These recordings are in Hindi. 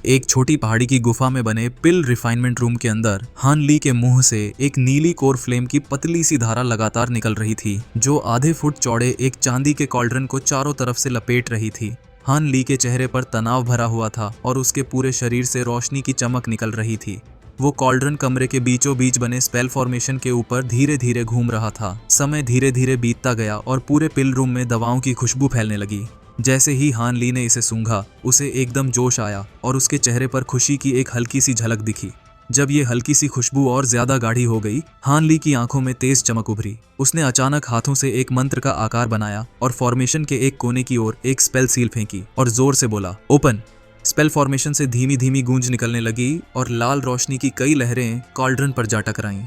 एक छोटी पहाड़ी की गुफा में बने पिल रिफाइनमेंट रूम के अंदर हान ली के मुंह से एक नीली कोर फ्लेम की पतली सी धारा लगातार निकल रही थी, जो आधे फुट चौड़े एक चांदी के कॉल्ड्रन को चारों तरफ से लपेट रही थी। हान ली के चेहरे पर तनाव भरा हुआ था और उसके पूरे शरीर से रोशनी की चमक निकल रही थी। वो कॉल्ड्रन कमरे के बीचों बीच बने स्पेल फॉर्मेशन के ऊपर धीरे धीरे घूम रहा था। समय धीरे धीरे बीतता गया और पूरे पिल रूम में दवाओं की खुशबू फैलने लगी। जैसे ही हान ली ने इसे सूंघा, उसे एकदम जोश आया और उसके चेहरे पर खुशी की एक हल्की सी झलक दिखी। जब ये हल्की सी खुशबू और ज्यादा गाढ़ी हो गई, हान ली की आंखों में तेज चमक उभरी। उसने अचानक हाथों से एक मंत्र का आकार बनाया और फॉर्मेशन के एक कोने की ओर एक स्पेल सील फेंकी और जोर से बोला, ओपन। स्पेल फॉर्मेशन से धीमी धीमी गूंज निकलने लगी और लाल रोशनी की कई लहरें कॉल्ड्रन पर जा टकराईं।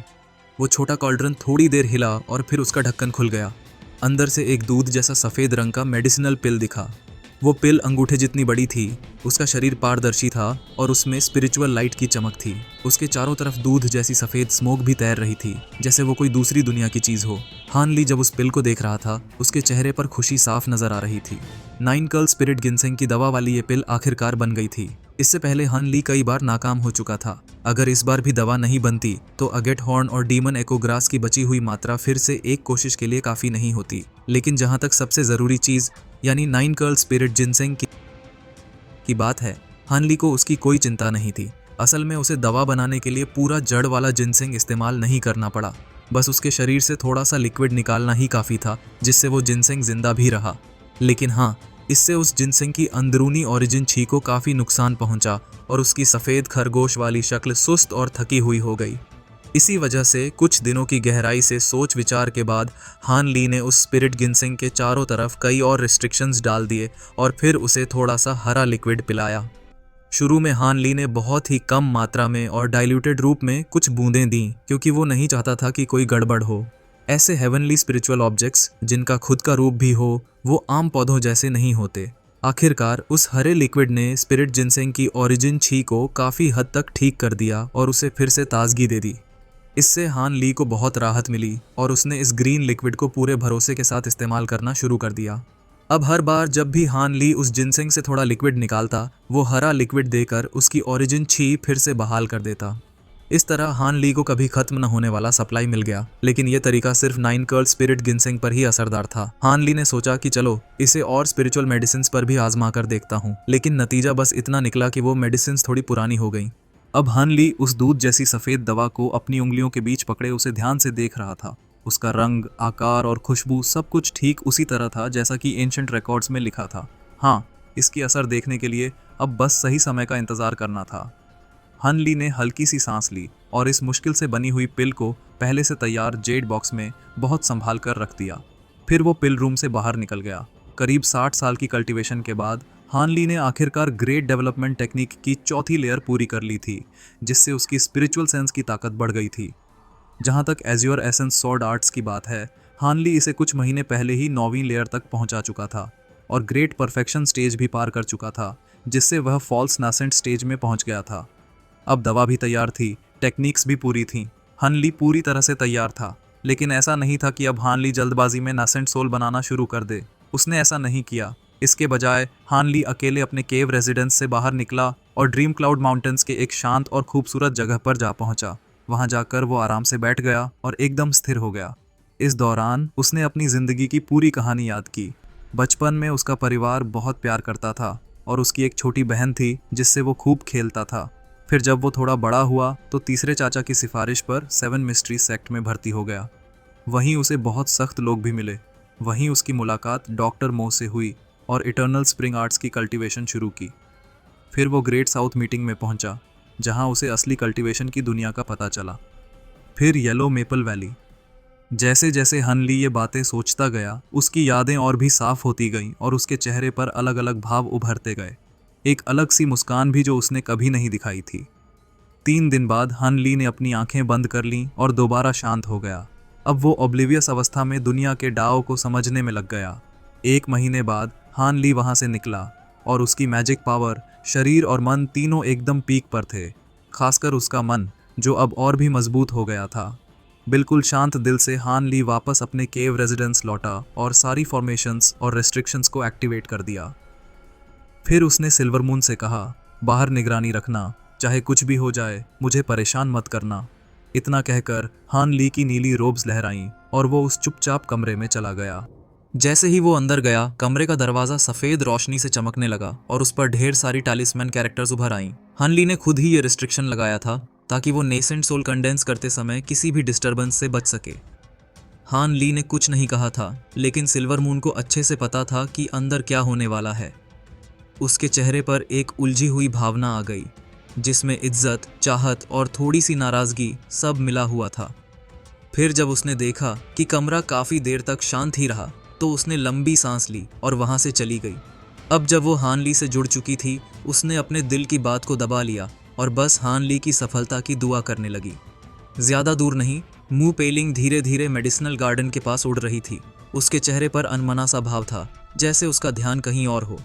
वो छोटा कॉल्ड्रन थोड़ी देर हिला और फिर उसका ढक्कन खुल गया। अंदर से एक दूध जैसा सफ़ेद रंग का मेडिसिनल पिल दिखा। वो पिल अंगूठे जितनी बड़ी थी। उसका शरीर पारदर्शी था और उसमें स्पिरिचुअल लाइट की चमक थी। उसके चारों तरफ दूध जैसी सफ़ेद स्मोक भी तैर रही थी, जैसे वो कोई दूसरी दुनिया की चीज़ हो। हान ली जब उस पिल को देख रहा था, उसके चेहरे पर खुशी साफ नजर आ रही थी। 9 कर्ल स्पिरिट गिनसेंग की दवा वाली ये पिल आखिरकार बन गई थी। इससे पहले हान ली कई बार नाकाम हो चुका था। अगर इस बार भी दवा नहीं बनती तो अगेट हॉर्न और डीमन एकोग्रास की बची हुई मात्रा फिर से एक कोशिश के लिए काफ़ी नहीं होती। लेकिन जहाँ तक सबसे ज़रूरी चीज़ यानी 9 कर्ल स्पिरिट जिनसेंग की बात है, हान ली को उसकी कोई चिंता नहीं थी। असल में उसे दवा बनाने के लिए पूरा जड़ वाला जिनसेंग इस्तेमाल नहीं करना पड़ा। बस उसके शरीर से थोड़ा सा लिक्विड निकालना ही काफ़ी था, जिससे वो जिनसेंग जिंदा भी रहा। लेकिन हाँ, इससे उस जिनसेंग की अंदरूनी ओरिजिन छी को काफ़ी नुकसान पहुंचा और उसकी सफ़ेद खरगोश वाली शक्ल सुस्त और थकी हुई हो गई। इसी वजह से कुछ दिनों की गहराई से सोच विचार के बाद हान ली ने उस स्पिरिट गिनसेंग के चारों तरफ कई और रिस्ट्रिक्शंस डाल दिए और फिर उसे थोड़ा सा हरा लिक्विड पिलाया। शुरू में हान ली ने बहुत ही कम मात्रा में और डाइल्यूटेड रूप में कुछ बूंदें दी, क्योंकि वो नहीं चाहता था कि कोई गड़बड़ हो। ऐसे हेवनली स्पिरिचुअल ऑब्जेक्ट्स जिनका खुद का रूप भी हो, वो आम पौधों जैसे नहीं होते। आखिरकार उस हरे लिक्विड ने स्पिरिट जिनसेंग की ओरिजिन छी को काफ़ी हद तक ठीक कर दिया और उसे फिर से ताजगी दे दी। इससे हान ली को बहुत राहत मिली और उसने इस ग्रीन लिक्विड को पूरे भरोसे के साथ इस्तेमाल करना शुरू कर दिया। अब हर बार जब भी हान ली उस जिनसेंग से थोड़ा लिक्विड निकालता, वो हरा लिक्विड देकर उसकी ओरिजिन छी फिर से बहाल कर देता। इस तरह हान ली को कभी खत्म न होने वाला सप्लाई मिल गया। लेकिन यह तरीका सिर्फ 9 कर्ल स्पिरिट गिनसेंग पर ही असरदार था। हान ली ने सोचा कि चलो इसे और स्पिरिचुअल मेडिसिन पर भी आजमा कर देखता हूँ, लेकिन नतीजा बस इतना निकला कि वो मेडिसिन थोड़ी पुरानी हो गई। अब हान ली उस दूध जैसी सफ़ेद दवा को अपनी उंगलियों के बीच पकड़े उसे ध्यान से देख रहा था। उसका रंग, आकार और खुशबू सब कुछ ठीक उसी तरह था जैसा कि एंशिएंट रिकॉर्ड्स में लिखा था। हाँ, इसकी असर देखने के लिए अब बस सही समय का इंतज़ार करना था। हान ली ने हल्की सी सांस ली और इस मुश्किल से बनी हुई पिल को पहले से तैयार जेड बॉक्स में बहुत संभाल कर रख दिया। फिर वो पिल रूम से बाहर निकल गया। करीब 60 साल की कल्टीवेशन के बाद हान ली ने आखिरकार ग्रेट डेवलपमेंट टेक्निक की चौथी लेयर पूरी कर ली थी, जिससे उसकी स्पिरिचुअल सेंस की ताकत बढ़ गई थी। जहाँ तक एज्योर एसेंस सॉर्ड आर्ट्स की बात है, हान ली इसे कुछ महीने पहले ही 9वीं लेयर तक पहुँचा चुका था और ग्रेट परफेक्शन स्टेज भी पार कर चुका था, जिससे वह फॉल्स नासेंट स्टेज में पहुँच गया था। अब दवा भी तैयार थी, टेक्निक्स भी पूरी थीं। हान ली पूरी तरह से तैयार था, लेकिन ऐसा नहीं था कि अब हान ली जल्दबाजी में नासेंट सोल बनाना शुरू कर दे। उसने ऐसा नहीं किया। इसके बजाय हान ली अकेले अपने केव रेजिडेंस से बाहर निकला और ड्रीम क्लाउड माउंटेन्स के एक शांत और खूबसूरत जगह पर जा पहुंचा। वहां जाकर वो आराम से बैठ गया और एकदम स्थिर हो गया। इस दौरान उसने अपनी जिंदगी की पूरी कहानी याद की। बचपन में उसका परिवार बहुत प्यार करता था और उसकी एक छोटी बहन थी जिससे वो खूब खेलता था। फिर जब वो थोड़ा बड़ा हुआ तो तीसरे चाचा की सिफारिश पर 7 मिस्ट्री सेक्ट में भर्ती हो गया। वहीं उसे बहुत सख्त लोग भी मिले। वहीं उसकी मुलाकात डॉक्टर मो से हुई और इटर्नल स्प्रिंग आर्ट्स की कल्टीवेशन शुरू की। फिर वो ग्रेट साउथ मीटिंग में पहुंचा, जहां उसे असली कल्टीवेशन की दुनिया का पता चला। फिर येलो मेपल वैली। जैसे जैसे हान ली ये बातें सोचता गया, उसकी यादें और भी साफ होती गईं और उसके चेहरे पर अलग अलग भाव उभरते गए। एक अलग सी मुस्कान भी जो उसने कभी नहीं दिखाई थी। 3 दिन बाद हान ली ने अपनी आंखें बंद कर लीं और दोबारा शांत हो गया। अब वो ऑब्लिवियस अवस्था में दुनिया के डाव को समझने में लग गया। 1 महीने बाद हान ली वहां से निकला और उसकी मैजिक पावर, शरीर और मन तीनों एकदम पीक पर थे। खासकर उसका मन, जो अब और भी मजबूत हो गया था। बिल्कुल शांत दिल से हान ली वापस अपने केव रेजिडेंस लौटा और सारी फॉर्मेशंस और रेस्ट्रिक्शंस को एक्टिवेट कर दिया। फिर उसने सिल्वर मून से कहा, बाहर निगरानी रखना, चाहे कुछ भी हो जाए मुझे परेशान मत करना। इतना कहकर हान ली की नीली रोब्स लहराईं और वो उस चुपचाप कमरे में चला गया। जैसे ही वो अंदर गया, कमरे का दरवाजा सफेद रोशनी से चमकने लगा और उस पर ढेर सारी टैलिस्मैन कैरेक्टर्स उभर आईं। हान ली ने खुद ही ये रिस्ट्रिक्शन लगाया था ताकि वो नेसेंट सोल कंडेंस करते समय किसी भी डिस्टर्बेंस से बच सके। हान ली ने कुछ नहीं कहा था, लेकिन सिल्वर मून को अच्छे से पता था कि अंदर क्या होने वाला है। उसके चेहरे पर एक उलझी हुई भावना आ गई, जिसमें इज्जत, चाहत और थोड़ी सी नाराजगी सब मिला हुआ था। फिर जब उसने देखा कि कमरा काफी देर तक शांत ही रहा, तो उसने लंबी सांस ली और वहां से चली गई। अब जब वो हान ली से जुड़ चुकी थी, उसने अपने दिल की बात को दबा लिया और बस हान ली की सफलता की दुआ करने लगी। ज्यादा दूर नहीं, मू पेलिंग धीरे धीरे मेडिसिनल गार्डन के पास उड़ रही थी। उसके चेहरे पर अनमना सा भाव था, जैसे उसका ध्यान कहीं और हो।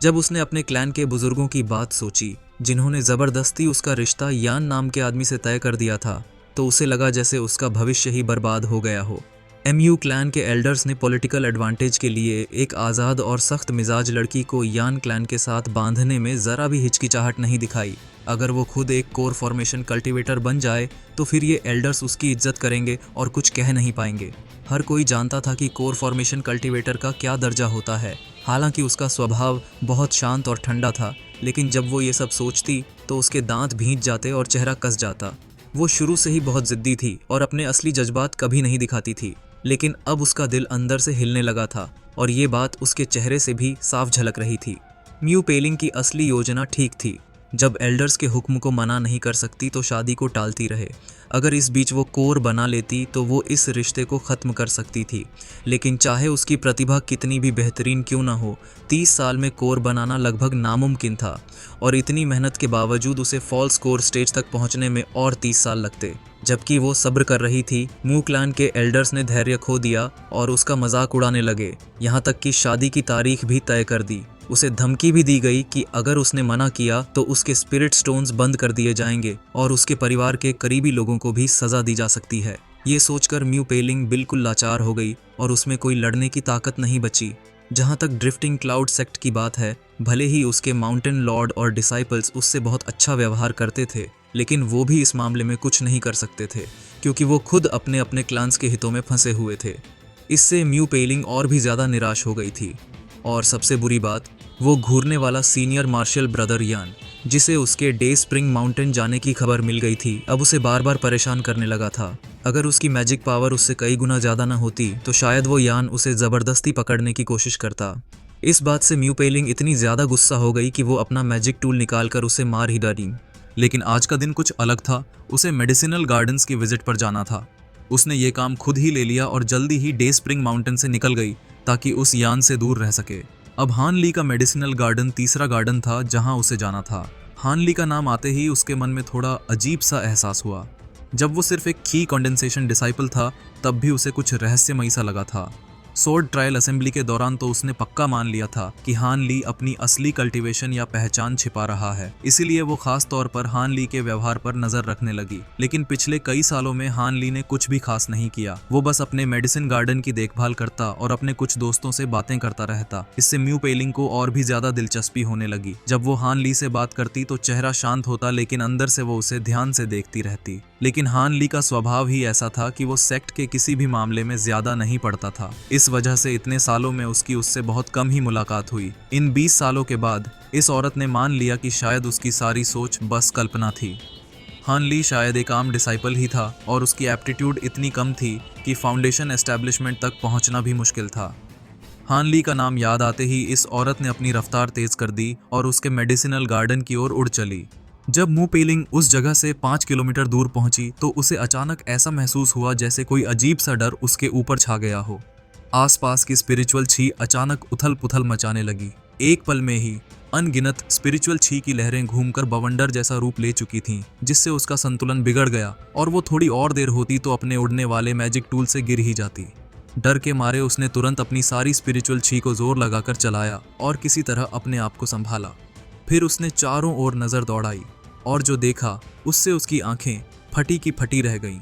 जब उसने अपने क्लैन के बुजुर्गों की बात सोची, जिन्होंने जबरदस्ती उसका रिश्ता यान नाम के आदमी से तय कर दिया था, तो उसे लगा जैसे उसका भविष्य ही बर्बाद हो गया हो। एमयू क्लैन के एल्डर्स ने पॉलिटिकल एडवांटेज के लिए एक आज़ाद और सख्त मिजाज लड़की को यान क्लैन के साथ बांधने में ज़रा भी हिचकिचाहट नहीं दिखाई। अगर वो खुद एक कोर फॉर्मेशन कल्टीवेटर बन जाए तो फिर ये एल्डर्स उसकी इज्जत करेंगे और कुछ कह नहीं पाएंगे। हर कोई जानता था कि कोर फॉर्मेशन कल्टीवेटर का क्या दर्जा होता है। हालांकि उसका स्वभाव बहुत शांत और ठंडा था, लेकिन जब वो ये सब सोचती तो उसके दांत भींच जाते और चेहरा कस जाता। वो शुरू से ही बहुत जिद्दी थी और अपने असली जज्बात कभी नहीं दिखाती थी, लेकिन अब उसका दिल अंदर से हिलने लगा था और ये बात उसके चेहरे से भी साफ झलक रही थी। म्यू पेलिंग की असली योजना ठीक थी। जब एल्डर्स के हुक्म को मना नहीं कर सकती तो शादी को टालती रहे। अगर इस बीच वो कोर बना लेती तो वो इस रिश्ते को ख़त्म कर सकती थी। लेकिन चाहे उसकी प्रतिभा कितनी भी बेहतरीन क्यों ना हो, 30 साल में कोर बनाना लगभग नामुमकिन था और इतनी मेहनत के बावजूद उसे फॉल्स कोर स्टेज तक पहुंचने में और 30 साल लगते। जबकि वो सब्र कर रही थी, मू क्लैन के एल्डर्स ने धैर्य खो दिया और उसका मजाक उड़ाने लगे। यहाँ तक कि शादी की तारीख भी तय कर दी। उसे धमकी भी दी गई कि अगर उसने मना किया तो उसके स्पिरिट स्टोन्स बंद कर दिए जाएंगे और उसके परिवार के करीबी लोगों को भी सजा दी जा सकती है। ये सोचकर म्यू पेलिंग बिल्कुल लाचार हो गई और उसमें कोई लड़ने की ताकत नहीं बची। जहाँ तक ड्रिफ्टिंग क्लाउड सेक्ट की बात है, भले ही उसके माउंटेन लॉर्ड और डिसाइपल्स उससे बहुत अच्छा व्यवहार करते थे, लेकिन वो भी इस मामले में कुछ नहीं कर सकते थे, क्योंकि वो खुद अपने अपने क्लान्स के हितों में फंसे हुए थे। इससे म्यू पेलिंग और भी ज़्यादा निराश हो गई थी। और सबसे बुरी बात, वो घूरने वाला सीनियर मार्शल ब्रदर यान, जिसे उसके डे स्प्रिंग माउंटेन जाने की खबर मिल गई थी, अब उसे बार बार परेशान करने लगा था। अगर उसकी मैजिक पावर उससे कई गुना ज़्यादा न होती तो शायद वो यान उसे ज़बरदस्ती पकड़ने की कोशिश करता। इस बात से म्यू पेलिंग इतनी ज़्यादा गुस्सा हो गई कि वो अपना मैजिक टूल निकालकर उसे मार ही डाली। लेकिन आज का दिन कुछ अलग था। उसे मेडिसिनल गार्डन्स की विजिट पर जाना था। उसने ये काम खुद ही ले लिया और जल्दी ही डे स्प्रिंग माउंटेन से निकल गई ताकि उस यान से दूर रह सके। अब हान ली का मेडिसिनल गार्डन तीसरा गार्डन था जहां उसे जाना था। हान ली का नाम आते ही उसके मन में थोड़ा अजीब सा एहसास हुआ। जब वो सिर्फ एक की कंडेंसेशन डिसाइपल था, तब भी उसे कुछ रहस्यमयी सा लगा था। सोर्ड ट्रायल असेंबली के दौरान तो उसने पक्का मान लिया था कि हान ली अपनी असली कल्टीवेशन या पहचान छिपा रहा है, इसीलिए वो खास तौर पर हान ली के व्यवहार पर नजर रखने लगी। लेकिन पिछले कई सालों में हान ली ने कुछ भी खास नहीं किया। वो बस अपने मेडिसिन गार्डन की देखभाल करता और अपने कुछ दोस्तों से बातें करता रहता। इससे म्यू पेलिंग को और भी ज्यादा दिलचस्पी होने लगी। जब वो हान ली से बात करती तो चेहरा शांत होता, लेकिन अंदर से वो उसे ध्यान से देखती रहती। लेकिन हान ली का स्वभाव ही ऐसा था कि वो सेक्ट के किसी भी मामले में ज्यादा नहीं पड़ता था। इस वजह से इतने सालों में उसकी उससे बहुत कम ही मुलाकात हुई। इन 20 सालों के बाद इस औरत ने मान लिया कि शायद उसकी सारी सोच बस कल्पना थी। हान ली शायद एक आम डिसाइपल ही था और उसकी एप्टीट्यूड इतनी कम थी कि फाउंडेशन एस्टेब्लिशमेंट तक पहुंचना भी मुश्किल था। हान ली का नाम याद आते ही इस औरत ने अपनी रफ्तार तेज कर दी और उसके मेडिसिनल गार्डन की ओर उड़ चली। जब मू पेलिंग उस जगह से 5 किलोमीटर दूर पहुंची तो उसे अचानक ऐसा महसूस हुआ जैसे कोई अजीब सा डर उसके ऊपर छा गया हो। आसपास की स्पिरिचुअल छी अचानक उथल पुथल मचाने लगी। एक पल में ही अनगिनत स्पिरिचुअल छी की लहरें घूमकर बवंडर जैसा रूप ले चुकी थीं, जिससे उसका संतुलन बिगड़ गया और वो थोड़ी और देर होती तो अपने उड़ने वाले मैजिक टूल से गिर ही जाती। डर के मारे उसने तुरंत अपनी सारी स्पिरिचुअल छी को जोर लगाकर चलाया और किसी तरह अपने आप को संभाला। फिर उसने चारों ओर नजर दौड़ाई और जो देखा उससे उसकी आंखें फटी की फटी रह गईं।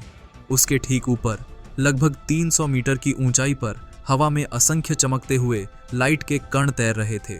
उसके ठीक ऊपर लगभग 300 मीटर की ऊंचाई पर हवा में असंख्य चमकते हुए लाइट के कण तैर रहे थे।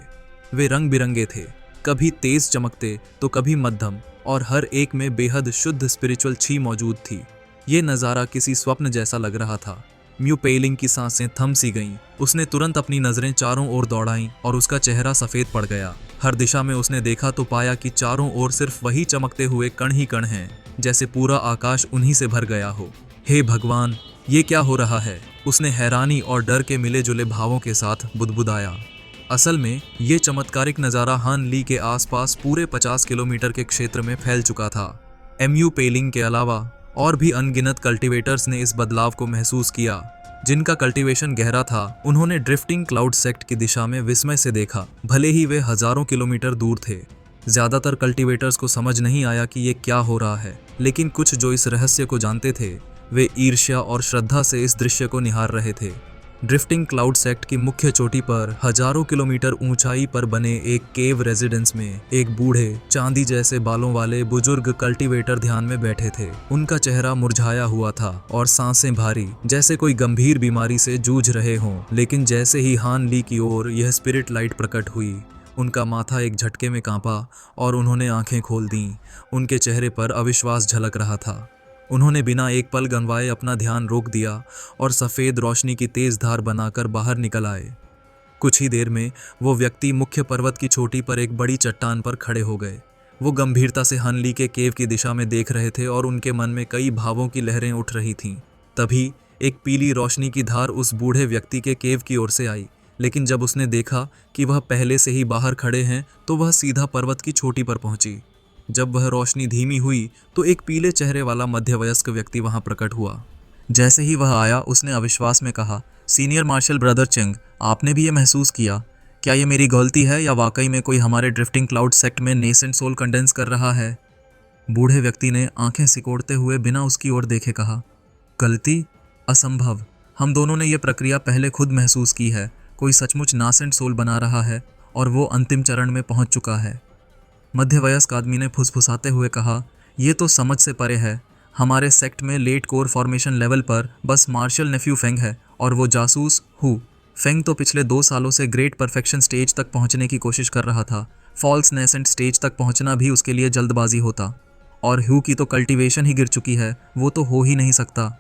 वे रंग बिरंगे थे, कभी तेज चमकते तो कभी मध्यम, और हर एक में बेहद शुद्ध स्पिरिचुअल छी मौजूद थी। ये नज़ारा किसी स्वप्न जैसा लग रहा था। म्यू पेलिंग की सांसें थम सी गईं। उसने तुरंत अपनी नजरें चारों ओर दौड़ाईं और उसका चेहरा सफेद पड़ गया। हर दिशा में उसने देखा तो पाया कि चारों ओर सिर्फ वही चमकते हुए कण ही कण हैं, जैसे पूरा आकाश उन्हीं से भर गया हो। हे भगवान, ये क्या हो रहा है? उसने हैरानी और डर के मिले जुले भावों के साथ बुदबुदाया। असल में ये चमत्कारिक नज़ारा हान ली के आसपास पूरे 50 किलोमीटर के क्षेत्र में फैल चुका था। म्यू पेलिंग के अलावा और भी अनगिनत कल्टीवेटर्स ने इस बदलाव को महसूस किया। जिनका कल्टीवेशन गहरा था, उन्होंने ड्रिफ्टिंग क्लाउड सेक्ट की दिशा में विस्मय से देखा, भले ही वे हजारों किलोमीटर दूर थे। ज्यादातर कल्टीवेटर्स को समझ नहीं आया कि ये क्या हो रहा है, लेकिन कुछ जो इस रहस्य को जानते थे, वे ईर्ष्या और श्रद्धा से इस दृश्य को निहार रहे थे। ड्रिफ्टिंग क्लाउड सेक्ट की मुख्य चोटी पर हजारों किलोमीटर ऊंचाई पर बने एक केव रेजिडेंस में एक बूढ़े चांदी जैसे बालों वाले बुजुर्ग कल्टीवेटर ध्यान में बैठे थे। उनका चेहरा मुरझाया हुआ था और सांसें भारी, जैसे कोई गंभीर बीमारी से जूझ रहे हों। लेकिन जैसे ही हान ली की ओर यह स्पिरिट लाइट प्रकट हुई, उनका माथा एक झटके में कांपा और उन्होंने आंखें खोल दी। उनके चेहरे पर अविश्वास झलक रहा था। उन्होंने बिना एक पल गंवाए अपना ध्यान रोक दिया और सफ़ेद रोशनी की तेज धार बनाकर बाहर निकल आए। कुछ ही देर में वो व्यक्ति मुख्य पर्वत की चोटी पर एक बड़ी चट्टान पर खड़े हो गए। वो गंभीरता से हान ली के केव की दिशा में देख रहे थे और उनके मन में कई भावों की लहरें उठ रही थीं। तभी एक पीली रोशनी की धार उस बूढ़े व्यक्ति के केव की ओर से आई, लेकिन जब उसने देखा कि वह पहले से ही बाहर खड़े हैं, तो वह सीधा पर्वत की चोटी पर पहुंची। जब वह रोशनी धीमी हुई तो एक पीले चेहरे वाला मध्यवयस्क व्यक्ति वहां प्रकट हुआ। जैसे ही वह आया, उसने अविश्वास में कहा, सीनियर मार्शल ब्रदर चिंग, आपने भी ये महसूस किया? क्या ये मेरी गलती है या वाकई में कोई हमारे ड्रिफ्टिंग क्लाउड सेक्ट में नेसेंट सोल कंडेंस कर रहा है? बूढ़े व्यक्ति ने आंखें सिकोड़ते हुए बिना उसकी ओर देखे कहा, गलती? असंभव। हम दोनों ने यह प्रक्रिया पहले खुद महसूस की है। कोई सचमुच नासेंट सोल बना रहा है और वो अंतिम चरण में पहुंच चुका है। मध्यवयस्क आदमी ने फुसफुसाते हुए कहा, यह तो समझ से परे है। हमारे सेक्ट में लेट कोर फॉर्मेशन लेवल पर बस मार्शल नेफ्यू फेंग है और वो जासूस हु। फेंग तो पिछले 2 सालों से ग्रेट परफेक्शन स्टेज तक पहुंचने की कोशिश कर रहा था। फॉल्स नेसेंट स्टेज तक पहुंचना भी उसके लिए जल्दबाजी होता। और हु की तो कल्टीवेशन ही गिर चुकी है, वो तो हो ही नहीं सकता।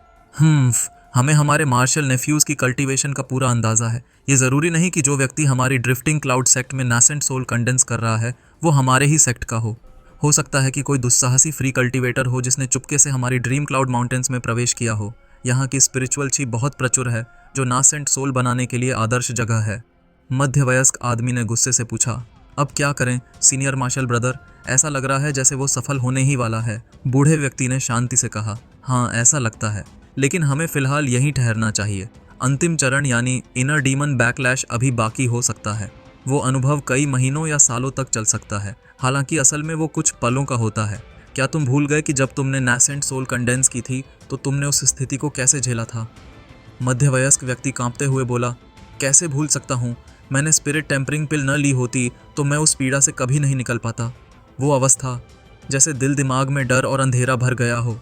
हमें हमारे मार्शल नेफ्यूज़ की कल्टीवेशन का पूरा अंदाज़ा है। ये ज़रूरी नहीं कि जो व्यक्ति हमारी ड्रिफ्टिंग क्लाउड सेक्ट में नासेंट सोल कंडेंस कर रहा है वो हमारे ही सेक्ट का हो सकता है कि कोई दुस्साहसी फ्री कल्टीवेटर हो जिसने चुपके से हमारी ड्रीम क्लाउड माउंटेन्स में प्रवेश किया हो। यहाँ की स्पिरिचुअल छी बहुत प्रचुर है, जो नासेंट सोल बनाने के लिए आदर्श जगह है। मध्यवयस्क आदमी ने गुस्से से पूछा, अब क्या करें सीनियर मार्शल ब्रदर? ऐसा लग रहा है जैसे वो सफल होने ही वाला है। बूढ़े व्यक्ति ने शांति से कहा, हाँ ऐसा लगता है, लेकिन हमें फिलहाल यहीं ठहरना चाहिए। अंतिम चरण यानी इनर डीमन बैकलैश अभी बाकी हो सकता है। वो अनुभव कई महीनों या सालों तक चल सकता है। हालांकि असल में वो कुछ पलों का होता है। क्या तुम भूल गए कि जब तुमने नासेंट सोल कंडेंस की थी तो तुमने उस स्थिति को कैसे झेला था? मध्यवयस्क व्यक्ति कांपते हुए बोला, कैसे भूल सकता हूँ? मैंने स्पिरिट टेम्परिंग पिल न ली होती तो मैं उस पीड़ा से कभी नहीं निकल पाता। वो अवस्था जैसे दिल दिमाग में डर और अंधेरा भर गया हो।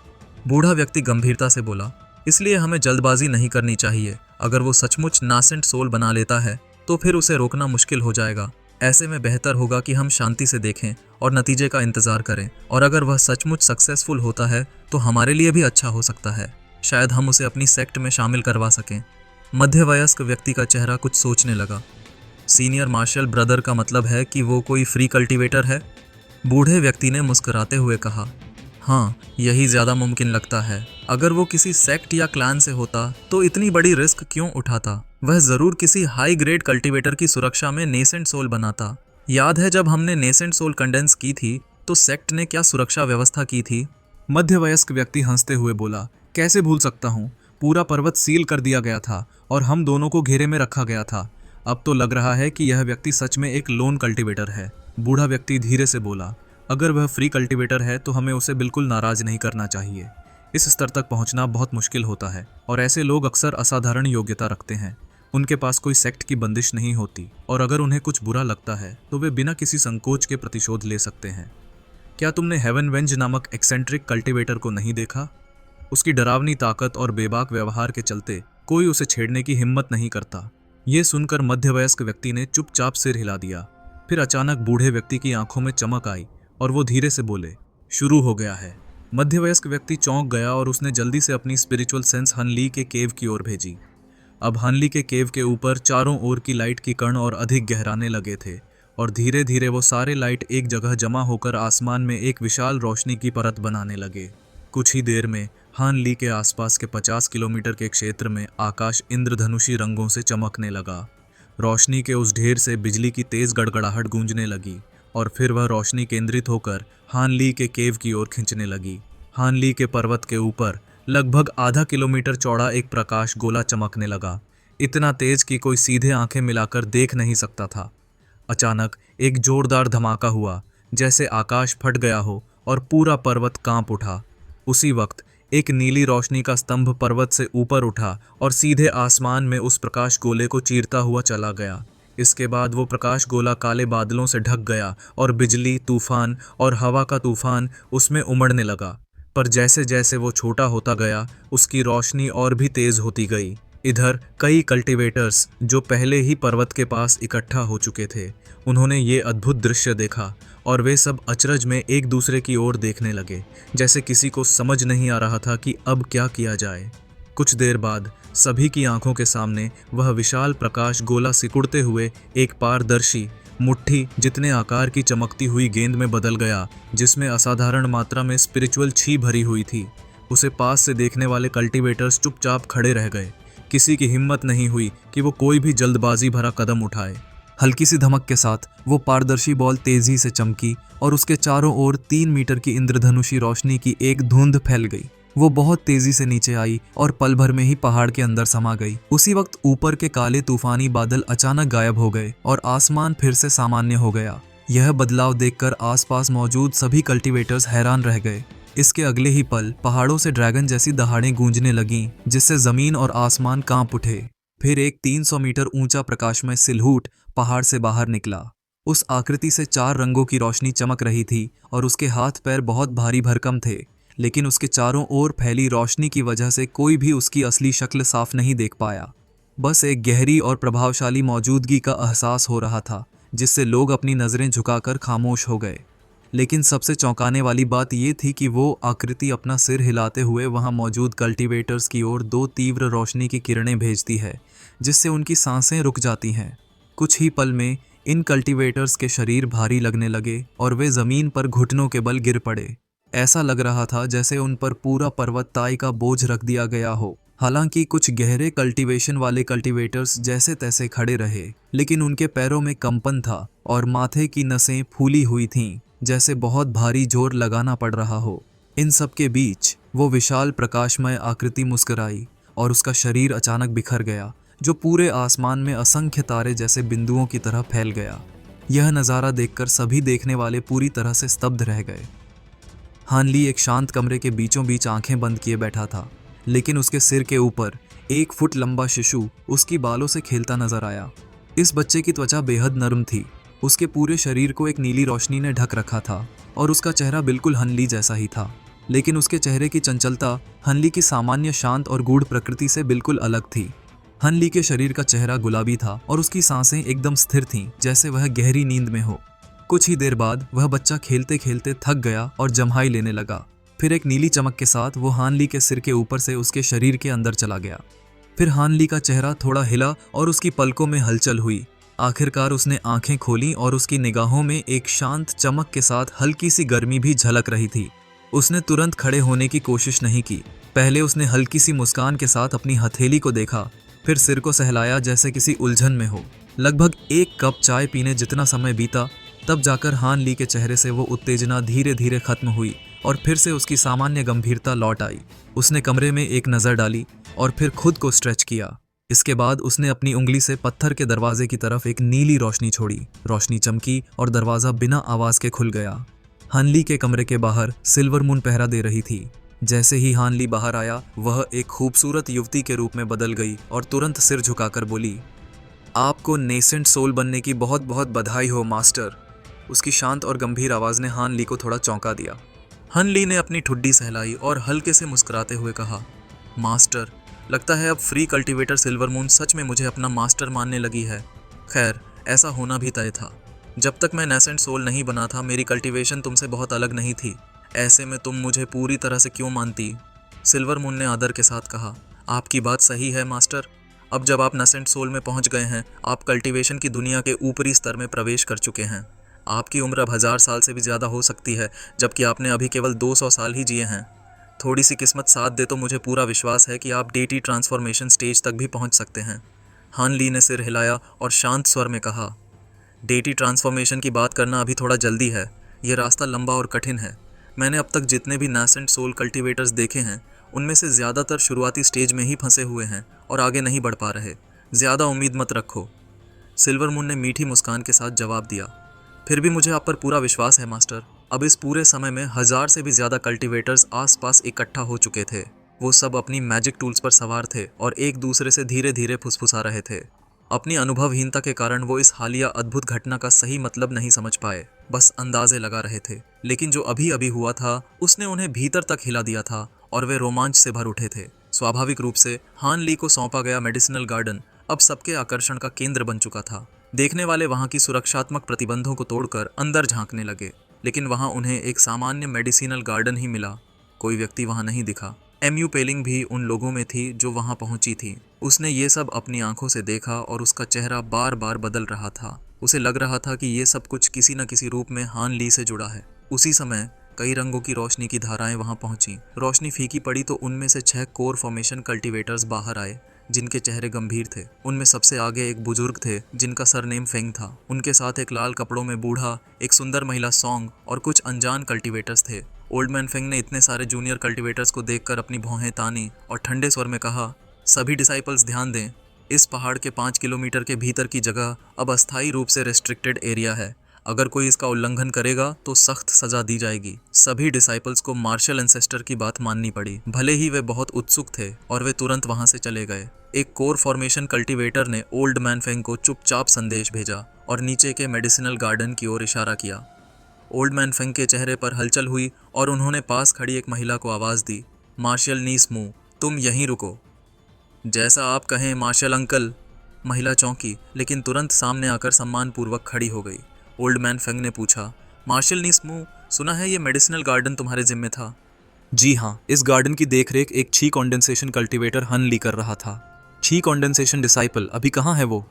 बूढ़ा व्यक्ति गंभीरता से बोला, इसलिए हमें जल्दबाजी नहीं करनी चाहिए। अगर वो सचमुच नासेंट सोल बना लेता है तो फिर उसे रोकना मुश्किल हो जाएगा। ऐसे में बेहतर होगा कि हम शांति से देखें और नतीजे का इंतजार करें। और अगर वह सचमुच सक्सेसफुल होता है तो हमारे लिए भी अच्छा हो सकता है। शायद हम उसे अपनी सेक्ट में शामिल करवा सकें। मध्यवयस्क व्यक्ति का चेहरा कुछ सोचने लगा। सीनियर मार्शल ब्रदर का मतलब है कि वो कोई फ्री कल्टीवेटर है? बूढ़े व्यक्ति ने मुस्कुराते हुए कहा, हाँ यही ज़्यादा मुमकिन लगता है। अगर वो किसी सेक्ट या क्लैन से होता तो इतनी बड़ी रिस्क क्यों उठाता? वह ज़रूर किसी हाई ग्रेड कल्टीवेटर की सुरक्षा में नेसेंट सोल बनाता। याद है जब हमने नेसेंट सोल कंडेंस की थी तो सेक्ट ने क्या सुरक्षा व्यवस्था की थी? मध्यवयस्क व्यक्ति हंसते हुए बोला, कैसे भूल सकता हूँ? पूरा पर्वत सील कर दिया गया था और हम दोनों को घेरे में रखा गया था। अब तो लग रहा है कि यह व्यक्ति सच में एक लोन कल्टीवेटर है। बूढ़ा व्यक्ति धीरे से बोला, अगर वह फ्री कल्टीवेटर है तो हमें उसे बिल्कुल नाराज नहीं करना चाहिए। इस स्तर तक पहुंचना बहुत मुश्किल होता है और ऐसे लोग अक्सर असाधारण योग्यता रखते हैं। उनके पास कोई सेक्ट की बंदिश नहीं होती और अगर उन्हें कुछ बुरा लगता है तो वे बिना किसी संकोच के प्रतिशोध ले सकते हैं। क्या तुमने हेवन वेंज नामक एक्सेंट्रिक कल्टीवेटर को नहीं देखा? उसकी डरावनी ताकत और बेबाक व्यवहार के चलते कोई उसे छेड़ने की हिम्मत नहीं करता। ये सुनकर मध्यवयस्क व्यक्ति ने चुपचाप सिर हिला दिया। फिर अचानक बूढ़े व्यक्ति की आंखों में चमक आई और वो धीरे से बोले, शुरू हो गया है। मध्यवयस्क व्यक्ति चौंक गया और उसने जल्दी से अपनी स्पिरिचुअल सेंस हनली के केव की ओर भेजी। अब हनली के केव के ऊपर चारों ओर की लाइट की कण और अधिक गहराने लगे थे और धीरे धीरे वो सारे लाइट एक जगह जमा होकर आसमान में एक विशाल रोशनी की परत बनाने लगे। कुछ ही देर में हान ली के आसपास के 50 किलोमीटर के क्षेत्र में आकाश इंद्रधनुषी रंगों से चमकने लगा। रोशनी के उस ढेर से बिजली की तेज गड़गड़ाहट गूंजने लगी और फिर वह रोशनी केंद्रित होकर हान ली के केव की ओर खींचने लगी। हान ली के पर्वत के ऊपर लगभग आधा किलोमीटर चौड़ा एक प्रकाश गोला चमकने लगा, इतना तेज कि कोई सीधे आंखें मिलाकर देख नहीं सकता था। अचानक एक जोरदार धमाका हुआ, जैसे आकाश फट गया हो और पूरा पर्वत कांप उठा। उसी वक्त एक नीली रोशनी का स्तंभ पर्वत से ऊपर उठा और सीधे आसमान में उस प्रकाश गोले को चीरता हुआ चला गया। इसके बाद वो प्रकाश गोला काले बादलों से ढक गया और बिजली, तूफान और हवा का तूफान उसमें उमड़ने लगा। पर जैसे जैसे वो छोटा होता गया, उसकी रोशनी और भी तेज होती गई। इधर कई कल्टीवेटर्स जो पहले ही पर्वत के पास इकट्ठा हो चुके थे, उन्होंने ये अद्भुत दृश्य देखा और वे सब अचरज में एक दूसरे की ओर देखने लगे, जैसे किसी को समझ नहीं आ रहा था कि अब क्या किया जाए। कुछ देर बाद सभी की आंखों के सामने वह विशाल प्रकाश गोला सिकुड़ते हुए एक पारदर्शी मुट्ठी जितने आकार की चमकती हुई गेंद में बदल गया, जिसमें असाधारण मात्रा में स्पिरिचुअल छी भरी हुई थी। उसे पास से देखने वाले कल्टीवेटर्स चुपचाप खड़े रह गए। किसी की हिम्मत नहीं हुई कि वो कोई भी जल्दबाजी भरा कदम उठाए। हल्की सी धमक के साथ वो पारदर्शी बॉल तेजी से चमकी और उसके चारों ओर 3 मीटर की इंद्रधनुषी रोशनी की एक धुंध फैल गई। वो बहुत तेजी से नीचे आई और पल भर में ही पहाड़ के अंदर समा गई। उसी वक्त ऊपर के काले तूफानी बादल अचानक गायब हो गए और आसमान फिर से सामान्य हो गया। यह बदलाव देखकर आसपास मौजूद सभी कल्टीवेटर्स हैरान रह गए। इसके अगले ही पल पहाड़ों से ड्रैगन जैसी दहाड़ें गूंजने लगीं, जिससे जमीन और आसमान कांप उठे। फिर एक 300 मीटर ऊंचा प्रकाशमय सिलहूट पहाड़ से बाहर निकला। उस आकृति से 4 रंगों की रोशनी चमक रही थी और उसके हाथ पैर बहुत भारी भरकम थे, लेकिन उसके चारों ओर फैली रोशनी की वजह से कोई भी उसकी असली शक्ल साफ नहीं देख पाया। बस एक गहरी और प्रभावशाली मौजूदगी का एहसास हो रहा था, जिससे लोग अपनी नज़रें झुकाकर खामोश हो गए। लेकिन सबसे चौंकाने वाली बात यह थी कि वो आकृति अपना सिर हिलाते हुए वहां मौजूद कल्टीवेटर्स की ओर 2 तीव्र रोशनी की किरणें भेजती है, जिससे उनकी सांसें रुक जाती हैं। कुछ ही पल में इन कल्टीवेटर्स के शरीर भारी लगने लगे और वे ज़मीन पर घुटनों के बल गिर पड़े। ऐसा लग रहा था जैसे उन पर पूरा पर्वत ताई का बोझ रख दिया गया हो। हालांकि कुछ गहरे कल्टीवेशन वाले कल्टीवेटर्स जैसे तैसे खड़े रहे, लेकिन उनके पैरों में कंपन था और माथे की नसें फूली हुई थीं, जैसे बहुत भारी जोर लगाना पड़ रहा हो। इन सब के बीच वो विशाल प्रकाशमय आकृति मुस्कुराई और उसका शरीर अचानक बिखर गया, जो पूरे आसमान में असंख्य तारे जैसे बिंदुओं की तरह फैल गया। यह नज़ारा देखकर सभी देखने वाले पूरी तरह से स्तब्ध रह गए। हान ली एक शांत कमरे के बीचों बीच आंखें बंद किए बैठा था, लेकिन उसके सिर के ऊपर 1 फुट लंबा शिशु उसकी बालों से खेलता नजर आया। इस बच्चे की त्वचा बेहद नरम थी, उसके पूरे शरीर को एक नीली रोशनी ने ढक रखा था और उसका चेहरा बिल्कुल हनली जैसा ही था, लेकिन उसके चेहरे की चंचलता हनली की सामान्य शांत और गूढ़ प्रकृति से बिल्कुल अलग थी। हनली के शरीर का चेहरा गुलाबी था और उसकी सांसें एकदम स्थिर थीं, जैसे वह गहरी नींद में हो। कुछ ही देर बाद वह बच्चा खेलते खेलते थक गया और जम्हाई लेने लगा। फिर एक नीली चमक के साथ वो हान ली के सिर के ऊपर से उसके शरीर के अंदर चला गया। फिर हान ली का चेहरा थोड़ा हिला और उसकी पलकों में हलचल हुई। आखिरकार उसने आंखें खोली और उसकी निगाहों में एक शांत चमक के साथ हल्की सी गर्मी भी झलक रही थी। उसने तुरंत खड़े होने की कोशिश नहीं की। पहले उसने हल्की सी मुस्कान के साथ अपनी हथेली को देखा, फिर सिर को सहलाया जैसे किसी उलझन में हो। लगभग 1 कप चाय पीने जितना समय बीता, तब जाकर हान ली के चेहरे से वो उत्तेजना धीरे धीरे खत्म हुई और फिर से उसकी सामान्य गंभीरता लौट आई। उसने कमरे में एक नज़र डाली और फिर खुद को स्ट्रेच किया। इसके बाद उसने अपनी उंगली से पत्थर के दरवाजे की तरफ एक नीली रोशनी छोड़ी। रोशनी चमकी और दरवाज़ा बिना आवाज़ के खुल गया। हान ली के कमरे के बाहर सिल्वर मून पहरा दे रही थी। जैसे ही हान ली बाहर आया, वह एक खूबसूरत युवती के रूप में बदल गई और तुरंत सिर झुकाकर बोली, आपको नेसेंट सोल बनने की बहुत बहुत बधाई हो मास्टर। उसकी शांत और गंभीर आवाज़ ने हान ली को थोड़ा चौंका दिया। हान ली ने अपनी ठुड्डी सहलाई और हल्के से मुस्कुराते हुए कहा, मास्टर, लगता है अब फ्री कल्टीवेटर सिल्वर मून सच में मुझे अपना मास्टर मानने लगी है। खैर, ऐसा होना भी तय था। जब तक मैं नेसेंट सोल नहीं बना था मेरी कल्टीवेशन तुमसे बहुत अलग नहीं थी। ऐसे में तुम मुझे पूरी तरह से क्यों मानती? सिल्वर मून ने आदर के साथ कहा। आपकी बात सही है मास्टर। अब जब आप नेसेंट सोल में पहुंच गए हैं, आप कल्टीवेशन की दुनिया के ऊपरी स्तर में प्रवेश कर चुके हैं। आपकी उम्र अब 1000 साल से भी ज़्यादा हो सकती है, जबकि आपने अभी केवल 200 साल ही जिए हैं। थोड़ी सी किस्मत साथ दे तो मुझे पूरा विश्वास है कि आप डेटी ट्रांसफॉर्मेशन स्टेज तक भी पहुंच सकते हैं। हान ली ने सिर हिलाया और शांत स्वर में कहा, डेटी ट्रांसफॉर्मेशन की बात करना अभी थोड़ा जल्दी है। ये रास्ता लंबा और कठिन है। मैंने अब तक जितने भी नासेंट सोल कल्टीवेटर्स देखे हैं, उनमें से ज़्यादातर शुरुआती स्टेज में ही फंसे हुए हैं और आगे नहीं बढ़ पा रहे। ज़्यादा उम्मीद मत रखो। सिल्वर मून ने मीठी मुस्कान के साथ जवाब दिया। फिर भी मुझे आप पर पूरा विश्वास है मास्टर। अब इस पूरे समय में 1000 से भी ज़्यादा कल्टीवेटर्स आसपास इकट्ठा हो चुके थे। वो सब अपनी मैजिक टूल्स पर सवार थे और एक दूसरे से धीरे धीरे फुसफुसा रहे थे। अपनी अनुभवहीनता के कारण वो इस हालिया अद्भुत घटना का सही मतलब नहीं समझ पाए, बस अंदाजे लगा रहे थे। लेकिन जो अभी अभी हुआ था उसने उन्हें भीतर तक हिला दिया था और वे रोमांच से भर उठे थे। स्वाभाविक रूप से हान ली को सौंपा गया मेडिसिनल गार्डन अब सबके आकर्षण का केंद्र बन चुका था। देखने वाले वहां की सुरक्षात्मक प्रतिबंधों को तोड़कर अंदर झांकने लगे, लेकिन वहां उन्हें एक सामान्य मेडिसिनल गार्डन ही मिला। कोई व्यक्ति वहां नहीं दिखा। एमयू पेलिंग भी उन लोगों में थी जो वहां पहुंची थी। उसने ये सब अपनी आंखों से देखा और उसका चेहरा बार बार बदल रहा था। उसे लग रहा था कि ये सब कुछ किसी न किसी रूप में हान ली से जुड़ा है। उसी समय कई रंगों की रोशनी की धाराएं वहां पहुंची। रोशनी फीकी पड़ी तो उनमें से 6 कोर फॉर्मेशन कल्टीवेटर्स बाहर आए, जिनके चेहरे गंभीर थे। उनमें सबसे आगे एक बुजुर्ग थे जिनका सरनेम फेंग था। उनके साथ एक लाल कपड़ों में बूढ़ा, एक सुंदर महिला सॉन्ग और कुछ अनजान कल्टीवेटर्स थे। ओल्ड मैन फेंग ने इतने सारे जूनियर कल्टीवेटर्स को देखकर अपनी भौहें तानी और ठंडे स्वर में कहा, सभी डिसाइपल्स ध्यान दें। इस पहाड़ के 5 किलोमीटर के भीतर की जगह अब अस्थायी रूप से रेस्ट्रिक्टेड एरिया है। अगर कोई इसका उल्लंघन करेगा तो सख्त सजा दी जाएगी। सभी डिसाइपल्स को मार्शल एंसेस्टर की बात माननी पड़ी। भले ही वे बहुत उत्सुक थे और वे तुरंत वहां से चले गए। एक कोर फॉर्मेशन कल्टीवेटर ने ओल्ड मैन फेंग को चुपचाप संदेश भेजा और नीचे के मेडिसिनल गार्डन की ओर इशारा किया। ओल्ड मैन फेंग के चेहरे पर हलचल हुई और उन्होंने पास खड़ी एक महिला को आवाज़ दी, मार्शल नीस मू, तुम यहीं रुको। जैसा आप कहें मार्शल अंकल। महिला चौंकी, लेकिन तुरंत सामने आकर सम्मानपूर्वक खड़ी हो गई। ओल्ड मैन फेंग ने पूछा, मार्शल नीस मू, सुना है ये मेडिसिनल गार्डन तुम्हारे जिम्मे था? जी हाँ, इस गार्डन की देखरेख एक ची कॉन्डेंसेशन कल्टीवेटर हन ली कर रहा था। ची कॉन्डेंसेशन डिसाइपल अभी कहाँ है वो?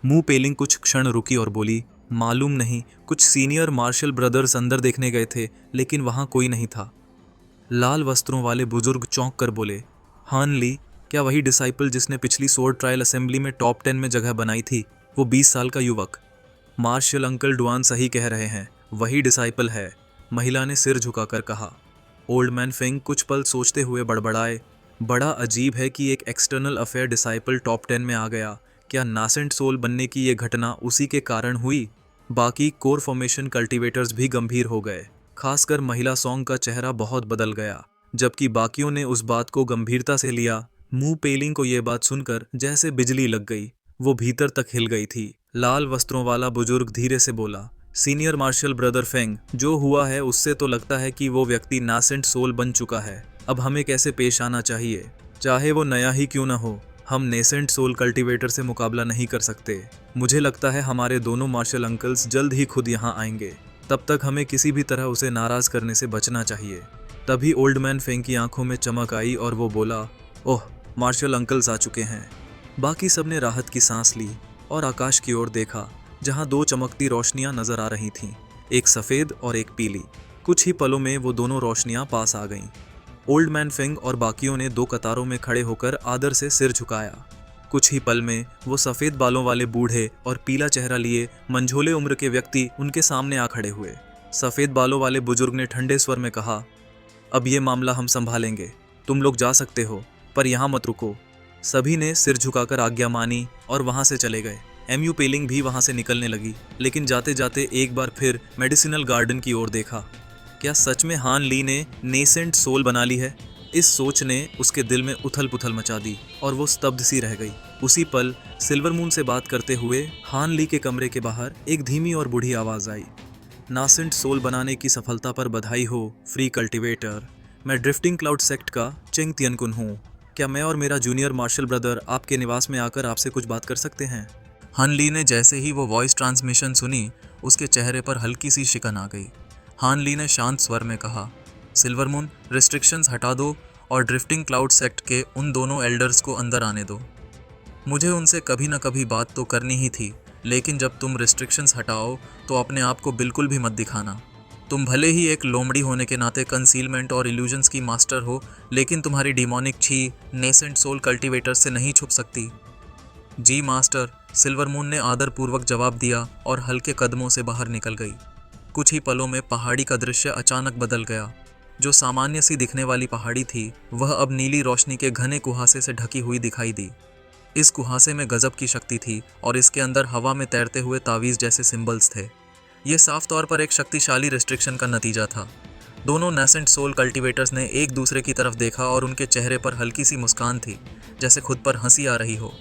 मुंह पेलिंग कुछ क्षण रुकी और बोली, मालूम नहीं, कुछ सीनियर मार्शल ब्रदर्स अंदर देखने गए थे, लेकिन वहाँ कोई नहीं था। लाल वस्त्रों वाले बुजुर्ग चौंक कर बोले, हान ली, क्या वही डिसाइपल जिसने पिछली सोर्ड ट्रायल असेंबली में टॉप 10 में जगह बनाई थी? वो 20 साल का युवक। मार्शल अंकल डुआन सही कह रहे हैं, वही डिसाइपल है, महिला ने सिर झुकाकर कहा। ओल्ड मैन फेंग कुछ पल सोचते हुए बड़बड़ाए, बड़ा अजीब है कि एक एक्सटर्नल अफेयर डिसाइपल टॉप 10 में आ गया। क्या नासेंट सोल बनने की ये घटना उसी के कारण हुई? बाकी कोर फॉर्मेशन कल्टीवेटर्स भी गंभीर हो गए। खासकर महिला सॉन्ग का चेहरा बहुत बदल गया, जबकि बाकियों ने उस बात को गंभीरता से लिया। मुंह पेलिंग को ये बात सुनकर जैसे बिजली लग गई। वो भीतर तक हिल गई थी। लाल वस्त्रों वाला बुजुर्ग धीरे से बोला, सीनियर मार्शल ब्रदर फेंग, जो हुआ है उससे तो लगता है कि वो व्यक्ति नासेंट सोल बन चुका है। अब हमें कैसे पेश आना चाहिए? चाहे वो नया ही क्यों ना हो, हम नेसेंट सोल कल्टीवेटर से मुकाबला नहीं कर सकते। मुझे लगता है हमारे दोनों मार्शल अंकल्स जल्द ही खुद यहाँ आएंगे। तब तक हमें किसी भी तरह उसे नाराज करने से बचना चाहिए। तभी ओल्ड मैन फेंग की आंखों में चमक आई और वो बोला, ओह, मार्शल अंकल्स आ चुके हैं। बाकी सबने राहत की सांस ली और आकाश की ओर देखा, जहां 2 चमकती रोशनियां नजर आ रही थीं, एक सफ़ेद और एक पीली। कुछ ही पलों में वो दोनों रोशनियां पास आ गईं। ओल्ड मैन फेंग और बाकियों ने 2 कतारों में खड़े होकर आदर से सिर झुकाया। कुछ ही पल में वो सफ़ेद बालों वाले बूढ़े और पीला चेहरा लिए मंझोले उम्र के व्यक्ति उनके सामने आ खड़े हुए। सफ़ेद बालों वाले बुजुर्ग ने ठंडे स्वर में कहा, अब ये मामला हम संभालेंगे, तुम लोग जा सकते हो, पर यहाँ मत रुको। सभी ने सिर झुकाकर आज्ञा मानी और वहाँ से चले गए। एमयू पेलिंग भी वहाँ से निकलने लगी, लेकिन जाते जाते एक बार फिर मेडिसिनल गार्डन की ओर देखा। क्या सच में हान ली ने नेसेंट सोल बना ली है? इस सोच ने उसके दिल में उथल पुथल मचा दी और वो स्तब्ध सी रह गई। उसी पल सिल्वर मून से बात करते हुए हान ली के कमरे के बाहर एक धीमी और बूढ़ी आवाज़ आई, नासेंट सोल बनाने की सफलता पर बधाई हो फ्री कल्टीवेटर। मैं ड्रिफ्टिंग क्लाउड सेक्ट का चेंग तियनकुन हूँ। क्या मैं और मेरा जूनियर मार्शल ब्रदर आपके निवास में आकर आपसे कुछ बात कर सकते हैं? हन ली ने जैसे ही वो वॉइस ट्रांसमिशन सुनी, उसके चेहरे पर हल्की सी शिकन आ गई। हान ली ने शांत स्वर में कहा, सिल्वर मून, रिस्ट्रिक्शंस हटा दो और ड्रिफ्टिंग क्लाउड सेक्ट के उन दोनों एल्डर्स को अंदर आने दो। मुझे उनसे कभी न कभी बात तो करनी ही थी, लेकिन जब तुम रिस्ट्रिक्शंस हटाओ तो अपने आप को बिल्कुल भी मत दिखाना। तुम भले ही एक लोमड़ी होने के नाते कंसीलमेंट और इल्यूजन्स की मास्टर हो, लेकिन तुम्हारी डिमोनिक छी नेसेंट सोल कल्टीवेटर से नहीं छुप सकती। जी मास्टर, सिल्वर मून ने आदरपूर्वक जवाब दिया और हल्के कदमों से बाहर निकल गई। कुछ ही पलों में पहाड़ी का दृश्य अचानक बदल गया। जो सामान्य सी दिखने वाली पहाड़ी थी, वह अब नीली रोशनी के घने कुहासे से ढकी हुई दिखाई दी। इस कुहासे में गजब की शक्ति थी और इसके अंदर हवा में तैरते हुए तावीज़ जैसे सिंबल्स थे। यह साफ तौर पर एक शक्तिशाली रिस्ट्रिक्शन का नतीजा था। दोनों नेसेंट सोल कल्टीवेटर्स ने एक दूसरे की तरफ देखा और उनके चेहरे पर हल्की सी मुस्कान थी, जैसे खुद पर हंसी आ रही हो।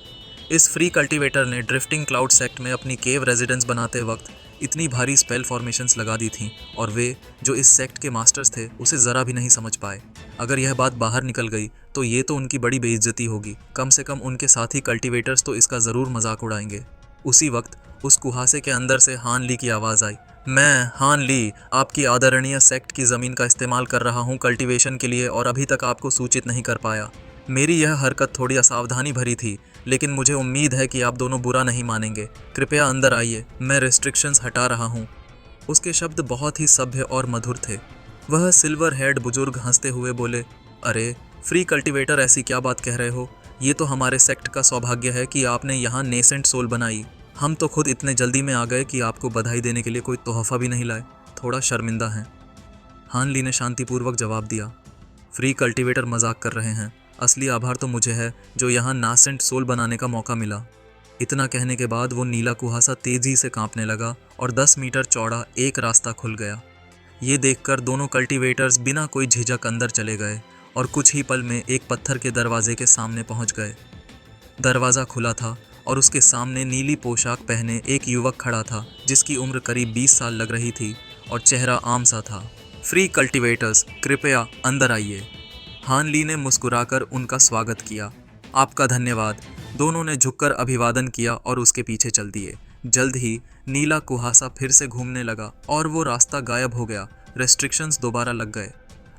इस फ्री कल्टीवेटर ने ड्रिफ्टिंग क्लाउड सेक्ट में अपनी केव रेजिडेंस बनाते वक्त इतनी भारी स्पेल फॉर्मेशंस लगा दी थीं और वे जो इस सेक्ट के मास्टर्स थे उसे ज़रा भी नहीं समझ पाए। अगर यह बात बाहर निकल गई तो ये तो उनकी बड़ी बेइज्जती होगी। कम से कम उनके साथी कल्टीवेटर्स तो इसका ज़रूर मजाक उड़ाएंगे। उसी वक्त उस कुहासे के अंदर से हान ली की आवाज़ आई, मैं हान ली आपकी आदरणीय सेक्ट की ज़मीन का इस्तेमाल कर रहा हूँ कल्टीवेशन के लिए और अभी तक आपको सूचित नहीं कर पाया। मेरी यह हरकत थोड़ी असावधानी भरी थी, लेकिन मुझे उम्मीद है कि आप दोनों बुरा नहीं मानेंगे। कृपया अंदर आइए, मैं रिस्ट्रिक्शंस हटा रहा हूँ। उसके शब्द बहुत ही सभ्य और मधुर थे। वह सिल्वर हेड बुजुर्ग हंसते हुए बोले, अरे फ्री कल्टीवेटर, ऐसी क्या बात कह रहे हो? ये तो हमारे सेक्ट का सौभाग्य है कि आपने यहाँ नेसेंट सोल बनाई। हम तो खुद इतने जल्दी में आ गए कि आपको बधाई देने के लिए कोई तोहफा भी नहीं लाए। थोड़ा शर्मिंदा हैं। हान ली ने शांतिपूर्वक जवाब दिया, फ्री कल्टीवेटर मजाक कर रहे हैं। असली आभार तो मुझे है जो यहाँ नासेंट सोल बनाने का मौका मिला। इतना कहने के बाद वो नीला कुहासा तेजी से कांपने लगा और 10 मीटर चौड़ा एक रास्ता खुल गया। ये देखकर दोनों कल्टीवेटर्स बिना कोई झिझक अंदर चले गए और कुछ ही पल में एक पत्थर के दरवाजे के सामने पहुंच गए। दरवाज़ा खुला था और उसके सामने नीली पोशाक पहने एक युवक खड़ा था, जिसकी उम्र करीब 20 साल लग रही थी और चेहरा आम सा था। फ्री कल्टीवेटर्स, कृपया अंदर आइए। हान ली ने मुस्कुराकर उनका स्वागत किया। आपका धन्यवाद। दोनों ने झुककर अभिवादन किया और उसके पीछे चल दिए। जल्द ही नीला कुहासा फिर से घूमने लगा और वो रास्ता गायब हो गया। रेस्ट्रिक्शंस दोबारा लग गए।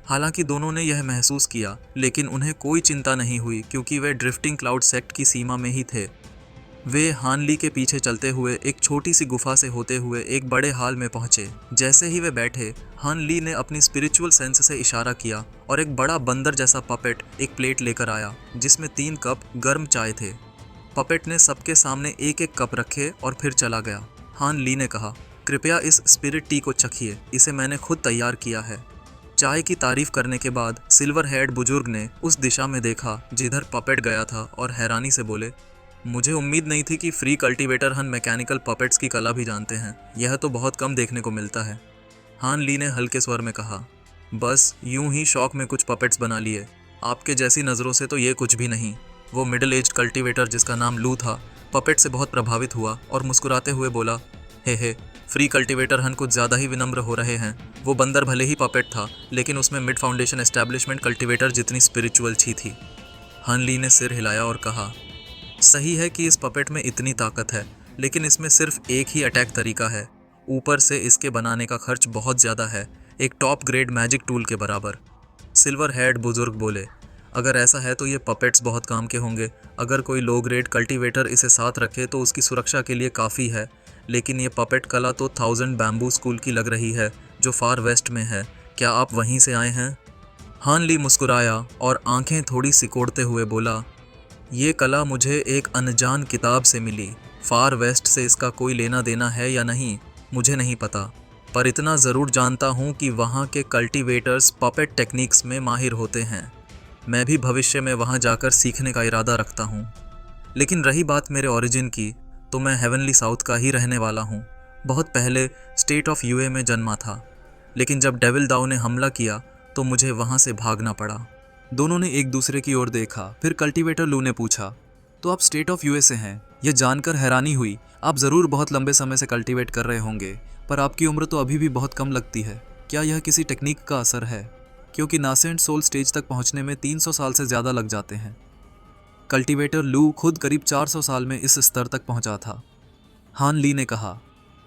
हालांकि दोनों ने यह महसूस किया, लेकिन उन्हें कोई चिंता नहीं हुई क्योंकि वे ड्रिफ्टिंग क्लाउड सेक्ट की सीमा में ही थे। वे हान ली के पीछे चलते हुए एक छोटी सी गुफा से होते हुए एक बड़े हॉल में पहुंचे। जैसे ही वे बैठे, हान ली ने अपनी स्पिरिचुअल सेंस से इशारा किया और एक बड़ा बंदर जैसा पपेट एक प्लेट लेकर आया, जिसमें 3 कप गर्म चाय थे। पपेट ने सबके सामने एक एक कप रखे और फिर चला गया। हान ली ने कहा, कृपया इस स्पिरिट टी को चखिए, इसे मैंने खुद तैयार किया है। चाय की तारीफ करने के बाद सिल्वर हेड बुजुर्ग ने उस दिशा में देखा जिधर पपेट गया था और हैरानी से बोले, मुझे उम्मीद नहीं थी कि फ्री कल्टीवेटर हन मैकेनिकल पपेट्स की कला भी जानते हैं। यह तो बहुत कम देखने को मिलता है। हान ली ने हल्के स्वर में कहा, बस यूं ही शौक में कुछ पपेट्स बना लिए। आपके जैसी नज़रों से तो ये कुछ भी नहीं। वो मिडिल एज्ड कल्टीवेटर जिसका नाम लू था, पपेट से बहुत प्रभावित हुआ और मुस्कुराते हुए बोला, हे फ्री कल्टीवेटर हन कुछ ज़्यादा ही विनम्र हो रहे हैं। वो बंदर भले ही पपेट था, लेकिन उसमें मिड फाउंडेशन एस्टैब्लिशमेंट कल्टीवेटर जितनी स्पिरिचुअल छी थी। हान ली ने सिर हिलाया और कहा, सही है कि इस पपेट में इतनी ताकत है, लेकिन इसमें सिर्फ एक ही अटैक तरीका है। ऊपर से इसके बनाने का खर्च बहुत ज़्यादा है, एक टॉप ग्रेड मैजिक टूल के बराबर। सिल्वर हेड बुजुर्ग बोले, अगर ऐसा है तो ये पपेट्स बहुत काम के होंगे। अगर कोई लो ग्रेड कल्टीवेटर इसे साथ रखे तो उसकी सुरक्षा के लिए काफ़ी है, लेकिन ये पपेट कला तो 1000 बैम्बू स्कूल की लग रही है, जो फार वेस्ट में है। क्या आप वहीं से आए हैं? हान ली मुस्कुराया और आंखें थोड़ी सिकोड़ते हुए बोला, ये कला मुझे एक अनजान किताब से मिली। फार वेस्ट से इसका कोई लेना देना है या नहीं, मुझे नहीं पता, पर इतना ज़रूर जानता हूँ कि वहाँ के कल्टीवेटर्स पपेट टेक्निक्स में माहिर होते हैं। मैं भी भविष्य में वहाँ जाकर सीखने का इरादा रखता हूँ। लेकिन रही बात मेरे ओरिजिन की, तो मैं हेवनली साउथ का ही रहने वाला हूँ। बहुत पहले स्टेट ऑफ यूए में जन्मा था, लेकिन जब डेविल दाऊ ने हमला किया तो मुझे वहाँ से भागना पड़ा। दोनों ने एक दूसरे की ओर देखा। फिर कल्टीवेटर लू ने पूछा, तो आप स्टेट ऑफ यूए से हैं? यह जानकर हैरानी हुई। आप ज़रूर बहुत लंबे समय से कल्टीवेट कर रहे होंगे, पर आपकी उम्र तो अभी भी बहुत कम लगती है। क्या यह किसी टेक्निक का असर है? क्योंकि नासेंट सोल स्टेज तक पहुंचने में 300 साल से ज़्यादा लग जाते हैं। कल्टीवेटर लू खुद करीब 400 साल में इस स्तर तक पहुंचा था। हान ली ने कहा,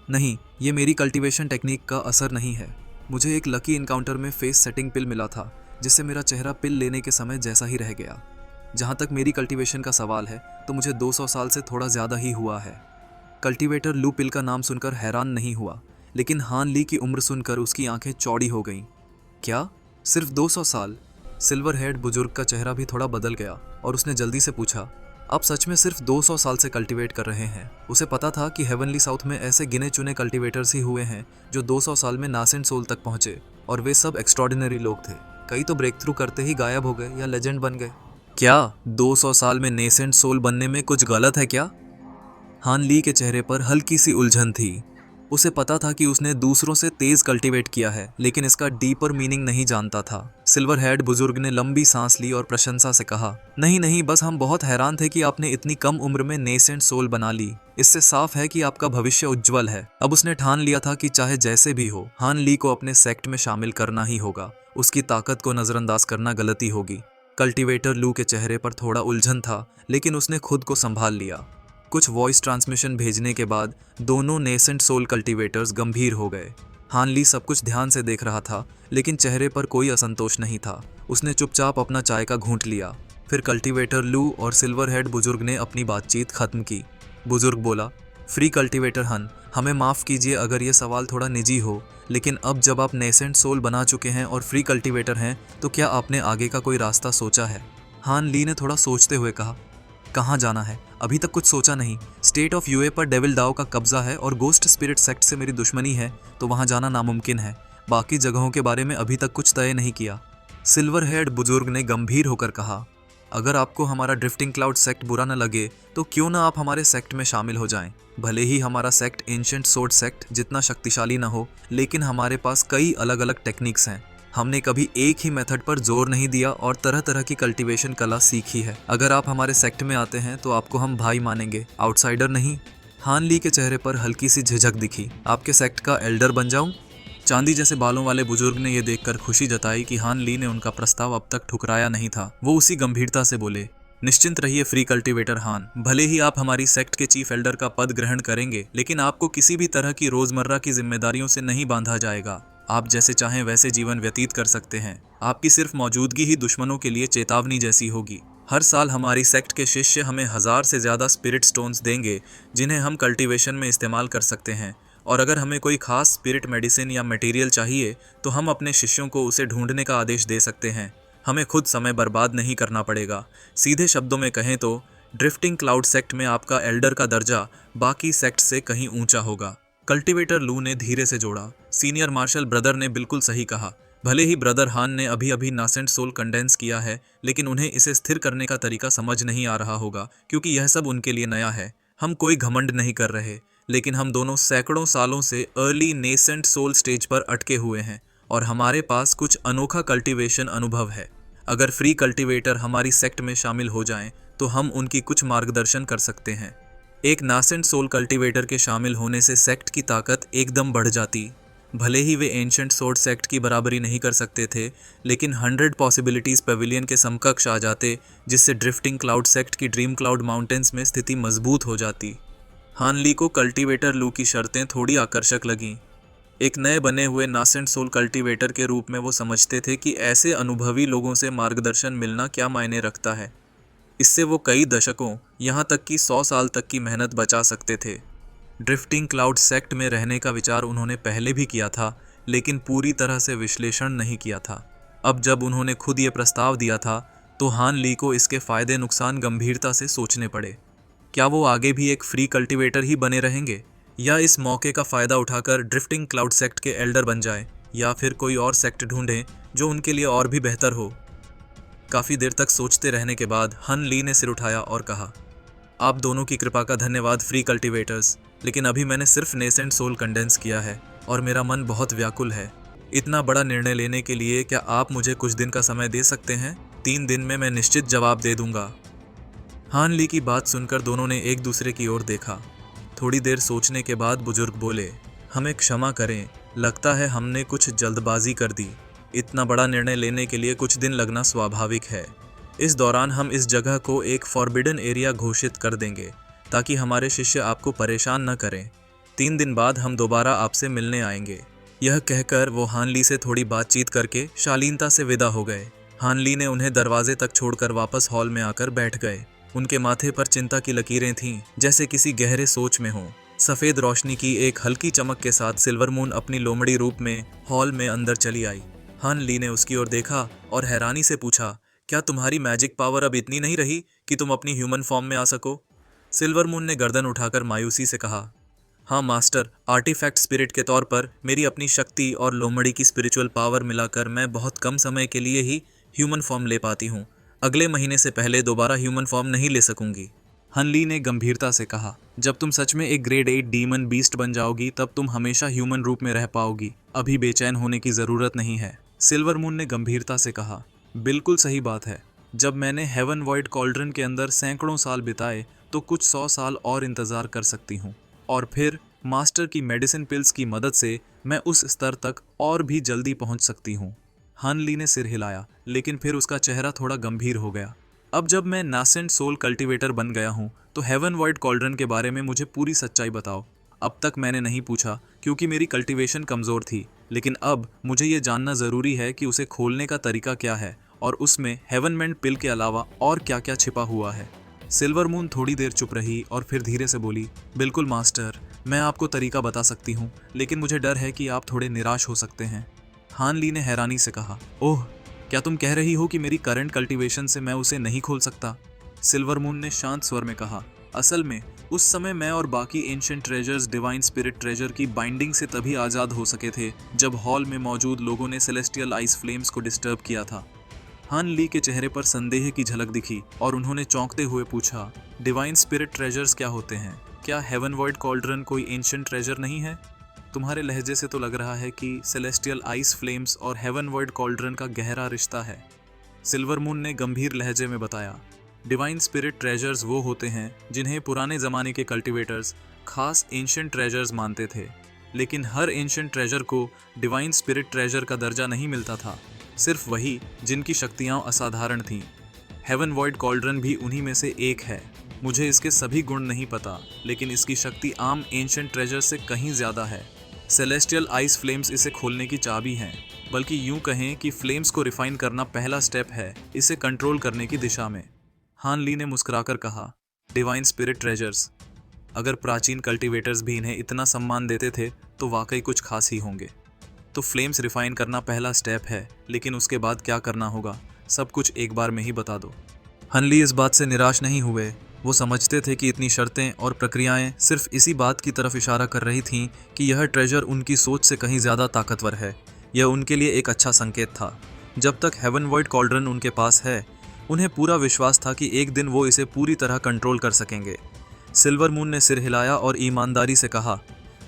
नहीं, ये मेरी कल्टीवेशन टेक्निक का असर नहीं है। मुझे एक लकी इनकाउंटर में फेस सेटिंग पिल मिला था, जिससे मेरा चेहरा पिल लेने के समय जैसा ही रह गया। जहाँ तक मेरी कल्टीवेशन का सवाल है, तो मुझे 200 साल से थोड़ा ज़्यादा ही हुआ है। कल्टीवेटर लू पिल का नाम सुनकर हैरान नहीं हुआ, लेकिन हान ली की उम्र सुनकर उसकी आंखें चौड़ी हो गईं। क्या? सिर्फ 200 साल? सिल्वर हेड बुजुर्ग का चेहरा भी थोड़ा बदल गया और उसने जल्दी से पूछा, आप सच में सिर्फ 200 साल से कल्टीवेट कर रहे हैं? उसे पता था कि हेवनली साउथ में ऐसे गिने चुने कल्टीवेटर्स ही हुए हैं जो 200 साल में नासेंट सोल तक पहुंचे, और वे सब एक्स्ट्रॉर्डिनरी लोग थे। कई तो ब्रेक थ्रू करते ही गायब हो गए या लेजेंड बन गए। क्या 200 साल में नेसेंट सोल बनने में कुछ गलत है क्या? हान ली के चेहरे पर हल्की सी उलझन थी। उसे पता था कि उसने दूसरों से तेज कल्टीवेट किया है, लेकिन इसका डीपर मीनिंग नहीं जानता था। सिल्वर हेड बुजुर्ग ने लंबी सांस ली और प्रशंसा से कहा, नहीं नहीं, बस हम बहुत हैरान थे कि आपने इतनी कम उम्र में नेसेंट सोल बना ली। इससे साफ है कि आपका भविष्य उज्जवल है। अब उसने ठान लिया था कि चाहे जैसे भी हो, हान ली को अपने सेक्ट में शामिल करना ही होगा। उसकी ताकत को नजरअंदाज करना गलती होगी। कल्टीवेटर लू के चेहरे पर थोड़ा उलझन था, लेकिन उसने खुद को संभाल लिया। कुछ वॉइस ट्रांसमिशन भेजने के बाद दोनों नेसेंट सोल कल्टीवेटर्स गंभीर हो गए। हान ली सब कुछ ध्यान से देख रहा था, लेकिन चेहरे पर कोई असंतोष नहीं था। उसने चुपचाप अपना चाय का घूंट लिया। फिर कल्टीवेटर लू और सिल्वर हेड बुजुर्ग ने अपनी बातचीत खत्म की। बुजुर्ग बोला, फ्री कल्टीवेटर हन, हमें माफ़ कीजिए अगर ये सवाल थोड़ा निजी हो, लेकिन अब जब आप नेसेंट सोल बना चुके हैं और फ्री कल्टीवेटर हैं, तो क्या आपने आगे का कोई रास्ता सोचा है? हान ली ने थोड़ा सोचते हुए कहा, कहाँ जाना है? अभी तक कुछ सोचा नहीं। स्टेट ऑफ यूए पर डेविल डाओ का कब्जा है और गोस्ट स्पिरिट सेक्ट से मेरी दुश्मनी है, तो वहाँ जाना नामुमकिन है। बाकी जगहों के बारे में अभी तक कुछ तय नहीं किया। सिल्वर हेड बुजुर्ग ने गंभीर होकर कहा, अगर आपको हमारा ड्रिफ्टिंग क्लाउड सेक्ट बुरा न लगे, तो क्यों ना आप हमारे सेक्ट में शामिल हो जाएं। भले ही हमारा सेक्ट एंशिएंट सोर्ड सेक्ट जितना शक्तिशाली न हो, लेकिन हमारे पास कई अलग अलग टेक्निक्स हैं। हमने कभी एक ही मेथड पर जोर नहीं दिया और तरह तरह की कल्टीवेशन कला सीखी है। अगर आप हमारे सेक्ट में आते हैं तो आपको हम भाई मानेंगे, आउटसाइडर नहीं। हान ली के चेहरे पर हल्की सी झिझक दिखी। आपके सेक्ट का एल्डर बन जाऊं? चांदी जैसे बालों वाले बुजुर्ग ने यह देखकर खुशी जताई कि हान ली ने उनका प्रस्ताव अब तक ठुकराया नहीं था। वो उसी गंभीरता से बोले, निश्चिंत रहिए फ्री कल्टीवेटर हान, भले ही आप हमारी सेक्ट के चीफ एल्डर का पद ग्रहण करेंगे, लेकिन आपको किसी भी तरह की रोजमर्रा की जिम्मेदारियों से नहीं बांधा जाएगा। आप जैसे चाहें वैसे जीवन व्यतीत कर सकते हैं। आपकी सिर्फ मौजूदगी ही दुश्मनों के लिए चेतावनी जैसी होगी। हर साल हमारी सेक्ट के शिष्य हमें 1000 से ज़्यादा स्पिरिट स्टोन्स देंगे, जिन्हें हम कल्टीवेशन में इस्तेमाल कर सकते हैं। और अगर हमें कोई खास स्पिरिट मेडिसिन या मटेरियल चाहिए, तो हम अपने शिष्यों को उसे ढूंढने का आदेश दे सकते हैं। हमें खुद समय बर्बाद नहीं करना पड़ेगा। सीधे शब्दों में कहें तो ड्रिफ्टिंग क्लाउड सेक्ट में आपका एल्डर का दर्जा बाकी सेक्ट से कहीं ऊंचा होगा। कल्टीवेटर लू ने धीरे से जोड़ा, सीनियर मार्शल ब्रदर ने बिल्कुल सही कहा। भले ही ब्रदर हान ने अभी अभी नासेंट सोल कंडेंस किया है, लेकिन उन्हें इसे स्थिर करने का तरीका समझ नहीं आ रहा होगा, क्योंकि यह सब उनके लिए नया है। हम कोई घमंड नहीं कर रहे, लेकिन हम दोनों सैकड़ों सालों से अर्ली नेसेंट सोल स्टेज पर अटके हुए हैं और हमारे पास कुछ अनोखा कल्टीवेशन अनुभव है। अगर फ्री कल्टीवेटर हमारी सेक्ट में शामिल हो जाएं, तो हम उनकी कुछ मार्गदर्शन कर सकते हैं। एक नासेंट सोल कल्टीवेटर के शामिल होने से सेक्ट की ताकत एकदम बढ़ जाती। भले ही वे एंशिएंट सोर्ड सेक्ट की बराबरी नहीं कर सकते थे, लेकिन 100 पॉसिबिलिटीज़ पेविलियन के समकक्ष आ जाते, जिससे ड्रिफ्टिंग क्लाउड सेक्ट की ड्रीम क्लाउड माउंटेन्स में स्थिति मजबूत हो जाती। हान ली को कल्टीवेटर लू की शर्तें थोड़ी आकर्षक लगीं। एक नए बने हुए नासेंट सोल कल्टीवेटर के रूप में वो समझते थे कि ऐसे अनुभवी लोगों से मार्गदर्शन मिलना क्या मायने रखता है। इससे वो कई दशकों, यहाँ तक कि 100 साल तक की मेहनत बचा सकते थे। ड्रिफ्टिंग क्लाउड सेक्ट में रहने का विचार उन्होंने पहले भी किया था, लेकिन पूरी तरह से विश्लेषण नहीं किया था। अब जब उन्होंने खुद ये प्रस्ताव दिया था, तो हान ली को इसके फ़ायदे नुकसान गंभीरता से सोचने पड़े। क्या वो आगे भी एक फ्री कल्टीवेटर ही बने रहेंगे, या इस मौके का फ़ायदा उठाकर ड्रिफ्टिंग क्लाउड सेक्ट के एल्डर बन जाए, या फिर कोई और सेक्ट ढूंढें जो उनके लिए और भी बेहतर हो। काफ़ी देर तक सोचते रहने के बाद हान ली ने सिर उठाया और कहा, आप दोनों की कृपा का धन्यवाद फ्री कल्टीवेटर्स, लेकिन अभी मैंने सिर्फ नेसेंट सोल कंडेंस किया है और मेरा मन बहुत व्याकुल है। इतना बड़ा निर्णय लेने के लिए क्या आप मुझे कुछ दिन का समय दे सकते हैं? 3 दिन में मैं निश्चित जवाब दे दूंगा। हान ली की बात सुनकर दोनों ने एक दूसरे की ओर देखा। थोड़ी देर सोचने के बाद बुजुर्ग बोले, हमें क्षमा करें, लगता है हमने कुछ जल्दबाजी कर दी। इतना बड़ा निर्णय लेने के लिए कुछ दिन लगना स्वाभाविक है। इस दौरान हम इस जगह को एक फॉरबिडन एरिया घोषित कर देंगे, ताकि हमारे शिष्य आपको परेशान न करें। 3 दिन बाद हम दोबारा आपसे मिलने आएंगे। यह कहकर वो हान ली से थोड़ी बातचीत करके शालीनता से विदा हो गए। हान ली ने उन्हें दरवाजे तक छोड़कर वापस हॉल में आकर बैठ गए। उनके माथे पर चिंता की लकीरें थीं, जैसे किसी गहरे सोच में हों। सफेद रोशनी की एक हल्की चमक के साथ सिल्वर मून अपनी लोमड़ी रूप में हॉल में अंदर चली आई। हान ली ने उसकी ओर देखा और हैरानी से पूछा, क्या तुम्हारी मैजिक पावर अब इतनी नहीं रही कि तुम अपनी ह्यूमन फॉर्म में आ सको? सिल्वर मून ने गर्दन उठाकर मायूसी से कहा, हाँ मास्टर, आर्टिफैक्ट स्पिरिट के तौर पर मेरी अपनी शक्ति और लोमड़ी की स्पिरिचुअल पावर मिलाकर मैं बहुत कम समय के लिए ही ह्यूमन फॉर्म ले पाती हूँ। अगले महीने से पहले दोबारा ह्यूमन फॉर्म नहीं ले सकूंगी। हन ली ने गंभीरता से कहा, जब तुम सच में एक ग्रेड 8 डीमन बीस्ट बन जाओगी तब तुम हमेशा ह्यूमन रूप में रह पाओगी। अभी बेचैन होने की ज़रूरत नहीं है। सिल्वर मून ने गंभीरता से कहा, बिल्कुल सही बात है। जब मैंने हेवन वॉइड कॉल्ड्रन के अंदर सैकड़ों साल बिताए तो कुछ 100 साल और इंतज़ार कर सकती हूँ, और फिर मास्टर की मेडिसिन पिल्स की मदद से मैं उस स्तर तक और भी जल्दी पहुँच सकती हूँ। हान ली ने सिर हिलाया, लेकिन फिर उसका चेहरा थोड़ा गंभीर हो गया। अब जब मैं नासेंट सोल कल्टीवेटर बन गया हूँ तो हेवन वॉइड कॉल्ड्रन के बारे में मुझे पूरी सच्चाई बताओ। अब तक मैंने नहीं पूछा क्योंकि मेरी कल्टीवेशन कमज़ोर थी, लेकिन अब मुझे ये जानना ज़रूरी है कि उसे खोलने का तरीका क्या है और उसमें हेवनमेंट पिल के अलावा और क्या क्या छिपा हुआ है। सिल्वर मून थोड़ी देर चुप रही और फिर धीरे से बोली, बिल्कुल मास्टर, मैं आपको तरीका बता सकती हूँ, लेकिन मुझे डर है कि आप थोड़े निराश हो सकते हैं। हान ली ने हैरानी से कहा, ओह, क्या तुम कह रही हो कि मेरी करंट कल्टीवेशन से मैं उसे नहीं खोल सकता? सिल्वर मून ने शांत स्वर में कहा, असल में उस समय मैं और बाकी ancient treasures divine spirit treasure की बाइंडिंग से तभी आज़ाद हो सके थे जब हॉल में मौजूद लोगों ने सेलेस्टियल आइस फ्लेम्स को डिस्टर्ब किया था। हान ली के चेहरे पर संदेह की झलक दिखी और उन्होंने चौंकते हुए पूछा, डिवाइन स्पिरिट ट्रेजर्स क्या होते हैं? क्या हेवन वॉइड कॉल्ड्रन कोई एंशिएंट ट्रेजर नहीं है? तुम्हारे लहजे से तो लग रहा है कि सेलेस्टियल आइस फ्लेम्स और हेवन वॉइड कॉल्ड्रन का गहरा रिश्ता है। सिल्वर मून ने गंभीर लहजे में बताया, डिवाइन स्पिरिट ट्रेजर्स वो होते हैं जिन्हें पुराने ज़माने के कल्टीवेटर्स खास एंशिएंट ट्रेजर्स मानते थे, लेकिन हर एंशिएंट ट्रेजर को डिवाइन स्पिरिट ट्रेजर का दर्जा नहीं मिलता था, सिर्फ वही जिनकी शक्तियाँ असाधारण थीं। हेवन वॉइड कॉल्ड्रन भी उन्हीं में से एक है। मुझे इसके सभी गुण नहीं पता, लेकिन इसकी शक्ति आम एंशिएंट ट्रेजर से कहीं ज़्यादा है। सेलेस्टियल आइस फ्लेम्स इसे खोलने की चाबी हैं, बल्कि यूं कहें कि फ्लेम्स को रिफाइन करना पहला स्टेप है इसे कंट्रोल करने की दिशा में। हान ली ने मुस्कुराकर कहा, डिवाइन स्पिरिट ट्रेजर्स, अगर प्राचीन कल्टीवेटर्स भी इन्हें इतना सम्मान देते थे तो वाकई कुछ खास ही होंगे। तो फ्लेम्स रिफाइन करना पहला स्टेप है, लेकिन उसके बाद क्या करना होगा सब कुछ एक बार में ही बता दो। हान ली इस बात से निराश नहीं हुए। वो समझते थे कि इतनी शर्तें और प्रक्रियाएं सिर्फ इसी बात की तरफ इशारा कर रही थीं कि यह ट्रेजर उनकी सोच से कहीं ज़्यादा ताकतवर है। यह उनके लिए एक अच्छा संकेत था। जब तक हेवन वॉइड कॉल्ड्रन उनके पास है, उन्हें पूरा विश्वास था कि एक दिन वो इसे पूरी तरह कंट्रोल कर सकेंगे। सिल्वर मून ने सिर हिलाया और ईमानदारी से कहा,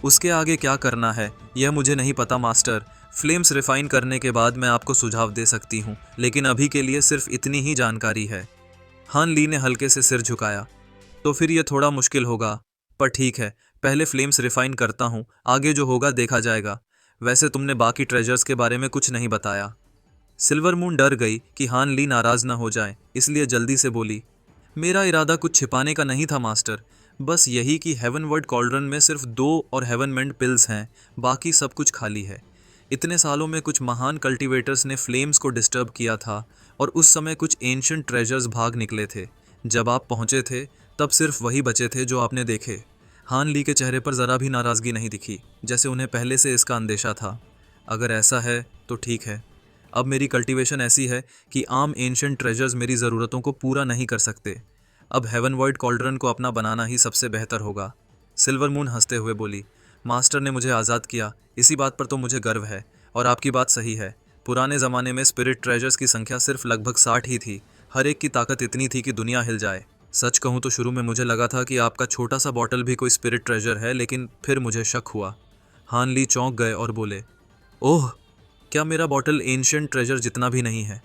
उसके आगे क्या करना है यह मुझे नहीं पता मास्टर। फ्लेम्स रिफाइन करने के बाद मैं आपको सुझाव दे सकती हूँ, लेकिन अभी के लिए सिर्फ इतनी ही जानकारी है। हान ली ने हल्के से सिर झुकाया, तो फिर यह थोड़ा मुश्किल होगा, पर ठीक है, पहले फ्लेम्स रिफाइन करता हूँ, आगे जो होगा देखा जाएगा। वैसे तुमने बाकी ट्रेजर्स के बारे में कुछ नहीं बताया। सिल्वर मून डर गई कि हान ली नाराज ना हो जाए, इसलिए जल्दी से बोली, मेरा इरादा कुछ छिपाने का नहीं था मास्टर, बस यही कि हेवन वर्ड कॉल्ड्रन में सिर्फ 2 और हेवनमेंट पिल्स हैं, बाकी सब कुछ खाली है। इतने सालों में कुछ महान कल्टीवेटर्स ने फ्लेम्स को डिस्टर्ब किया था और उस समय कुछ एंशिएंट ट्रेजर्स भाग निकले थे। जब आप पहुंचे थे तब सिर्फ वही बचे थे जो आपने देखे। हान ली के चेहरे पर ज़रा भी नाराज़गी नहीं दिखी, जैसे उन्हें पहले से इसका अंदेशा था। अगर ऐसा है तो ठीक है। अब मेरी कल्टीवेशन ऐसी है कि आम एंशिएंट ट्रेजर्स मेरी ज़रूरतों को पूरा नहीं कर सकते। अब हेवन वॉइड कॉल्ड्रन को अपना बनाना ही सबसे बेहतर होगा। सिल्वर मून हंसते हुए बोली, मास्टर ने मुझे आज़ाद किया, इसी बात पर तो मुझे गर्व है। और आपकी बात सही है, पुराने ज़माने में स्पिरिट ट्रेजर्स की संख्या सिर्फ लगभग 60 ही थी। हर एक की ताकत इतनी थी कि दुनिया हिल जाए। सच कहूँ तो शुरू में मुझे लगा था कि आपका छोटा सा बॉटल भी कोई स्पिरिट ट्रेजर है, लेकिन फिर मुझे शक हुआ। हान ली चौंक गए और बोले, ओह, क्या मेरा बॉटल एंशिएंट ट्रेजर जितना भी नहीं है?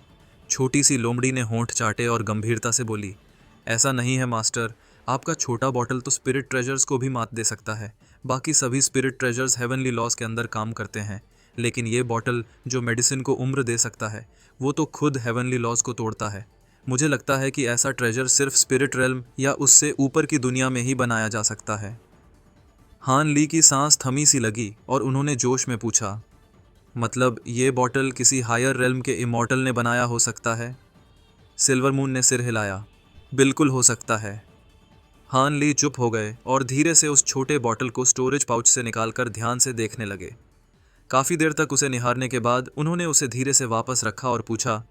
छोटी सी लोमड़ी ने होंठ चाटे और गंभीरता से बोली, ऐसा नहीं है मास्टर, आपका छोटा बॉटल तो स्पिरिट ट्रेजर्स को भी मात दे सकता है। बाकी सभी स्पिरिट ट्रेजर्स हेवनली लॉज के अंदर काम करते हैं, लेकिन ये बॉटल जो मेडिसिन को उम्र दे सकता है, वो तो खुद हेवनली लॉज को तोड़ता है। मुझे लगता है कि ऐसा ट्रेजर सिर्फ स्पिरिट रेल्म या उससे ऊपर की दुनिया में ही बनाया जा सकता है। हान ली की सांस थमी सी लगी और उन्होंने जोश में पूछा, मतलब ये बॉटल किसी हायर रेल्म के इमॉर्टल ने बनाया हो सकता है? सिल्वर मून ने सिर हिलाया, बिल्कुल हो सकता है। हान ली चुप हो गए और धीरे से उस छोटे बॉटल को स्टोरेज पाउच से निकालकर ध्यान से देखने लगे। काफ़ी देर तक उसे निहारने के बाद उन्होंने उसे धीरे से वापस रखा और पूछा,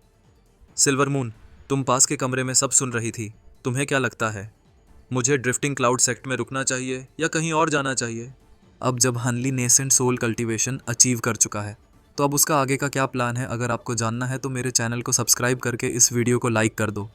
सिल्वर मून, तुम पास के कमरे में सब सुन रही थी, तुम्हें क्या लगता है, मुझे ड्रिफ्टिंग क्लाउड सेक्ट में रुकना चाहिए या कहीं और जाना चाहिए? अब जब Hunli nascent soul cultivation achieve कर चुका है, तो अब उसका आगे का क्या प्लान है, अगर आपको जानना है तो मेरे चैनल को सब्सक्राइब करके इस वीडियो को लाइक कर दो।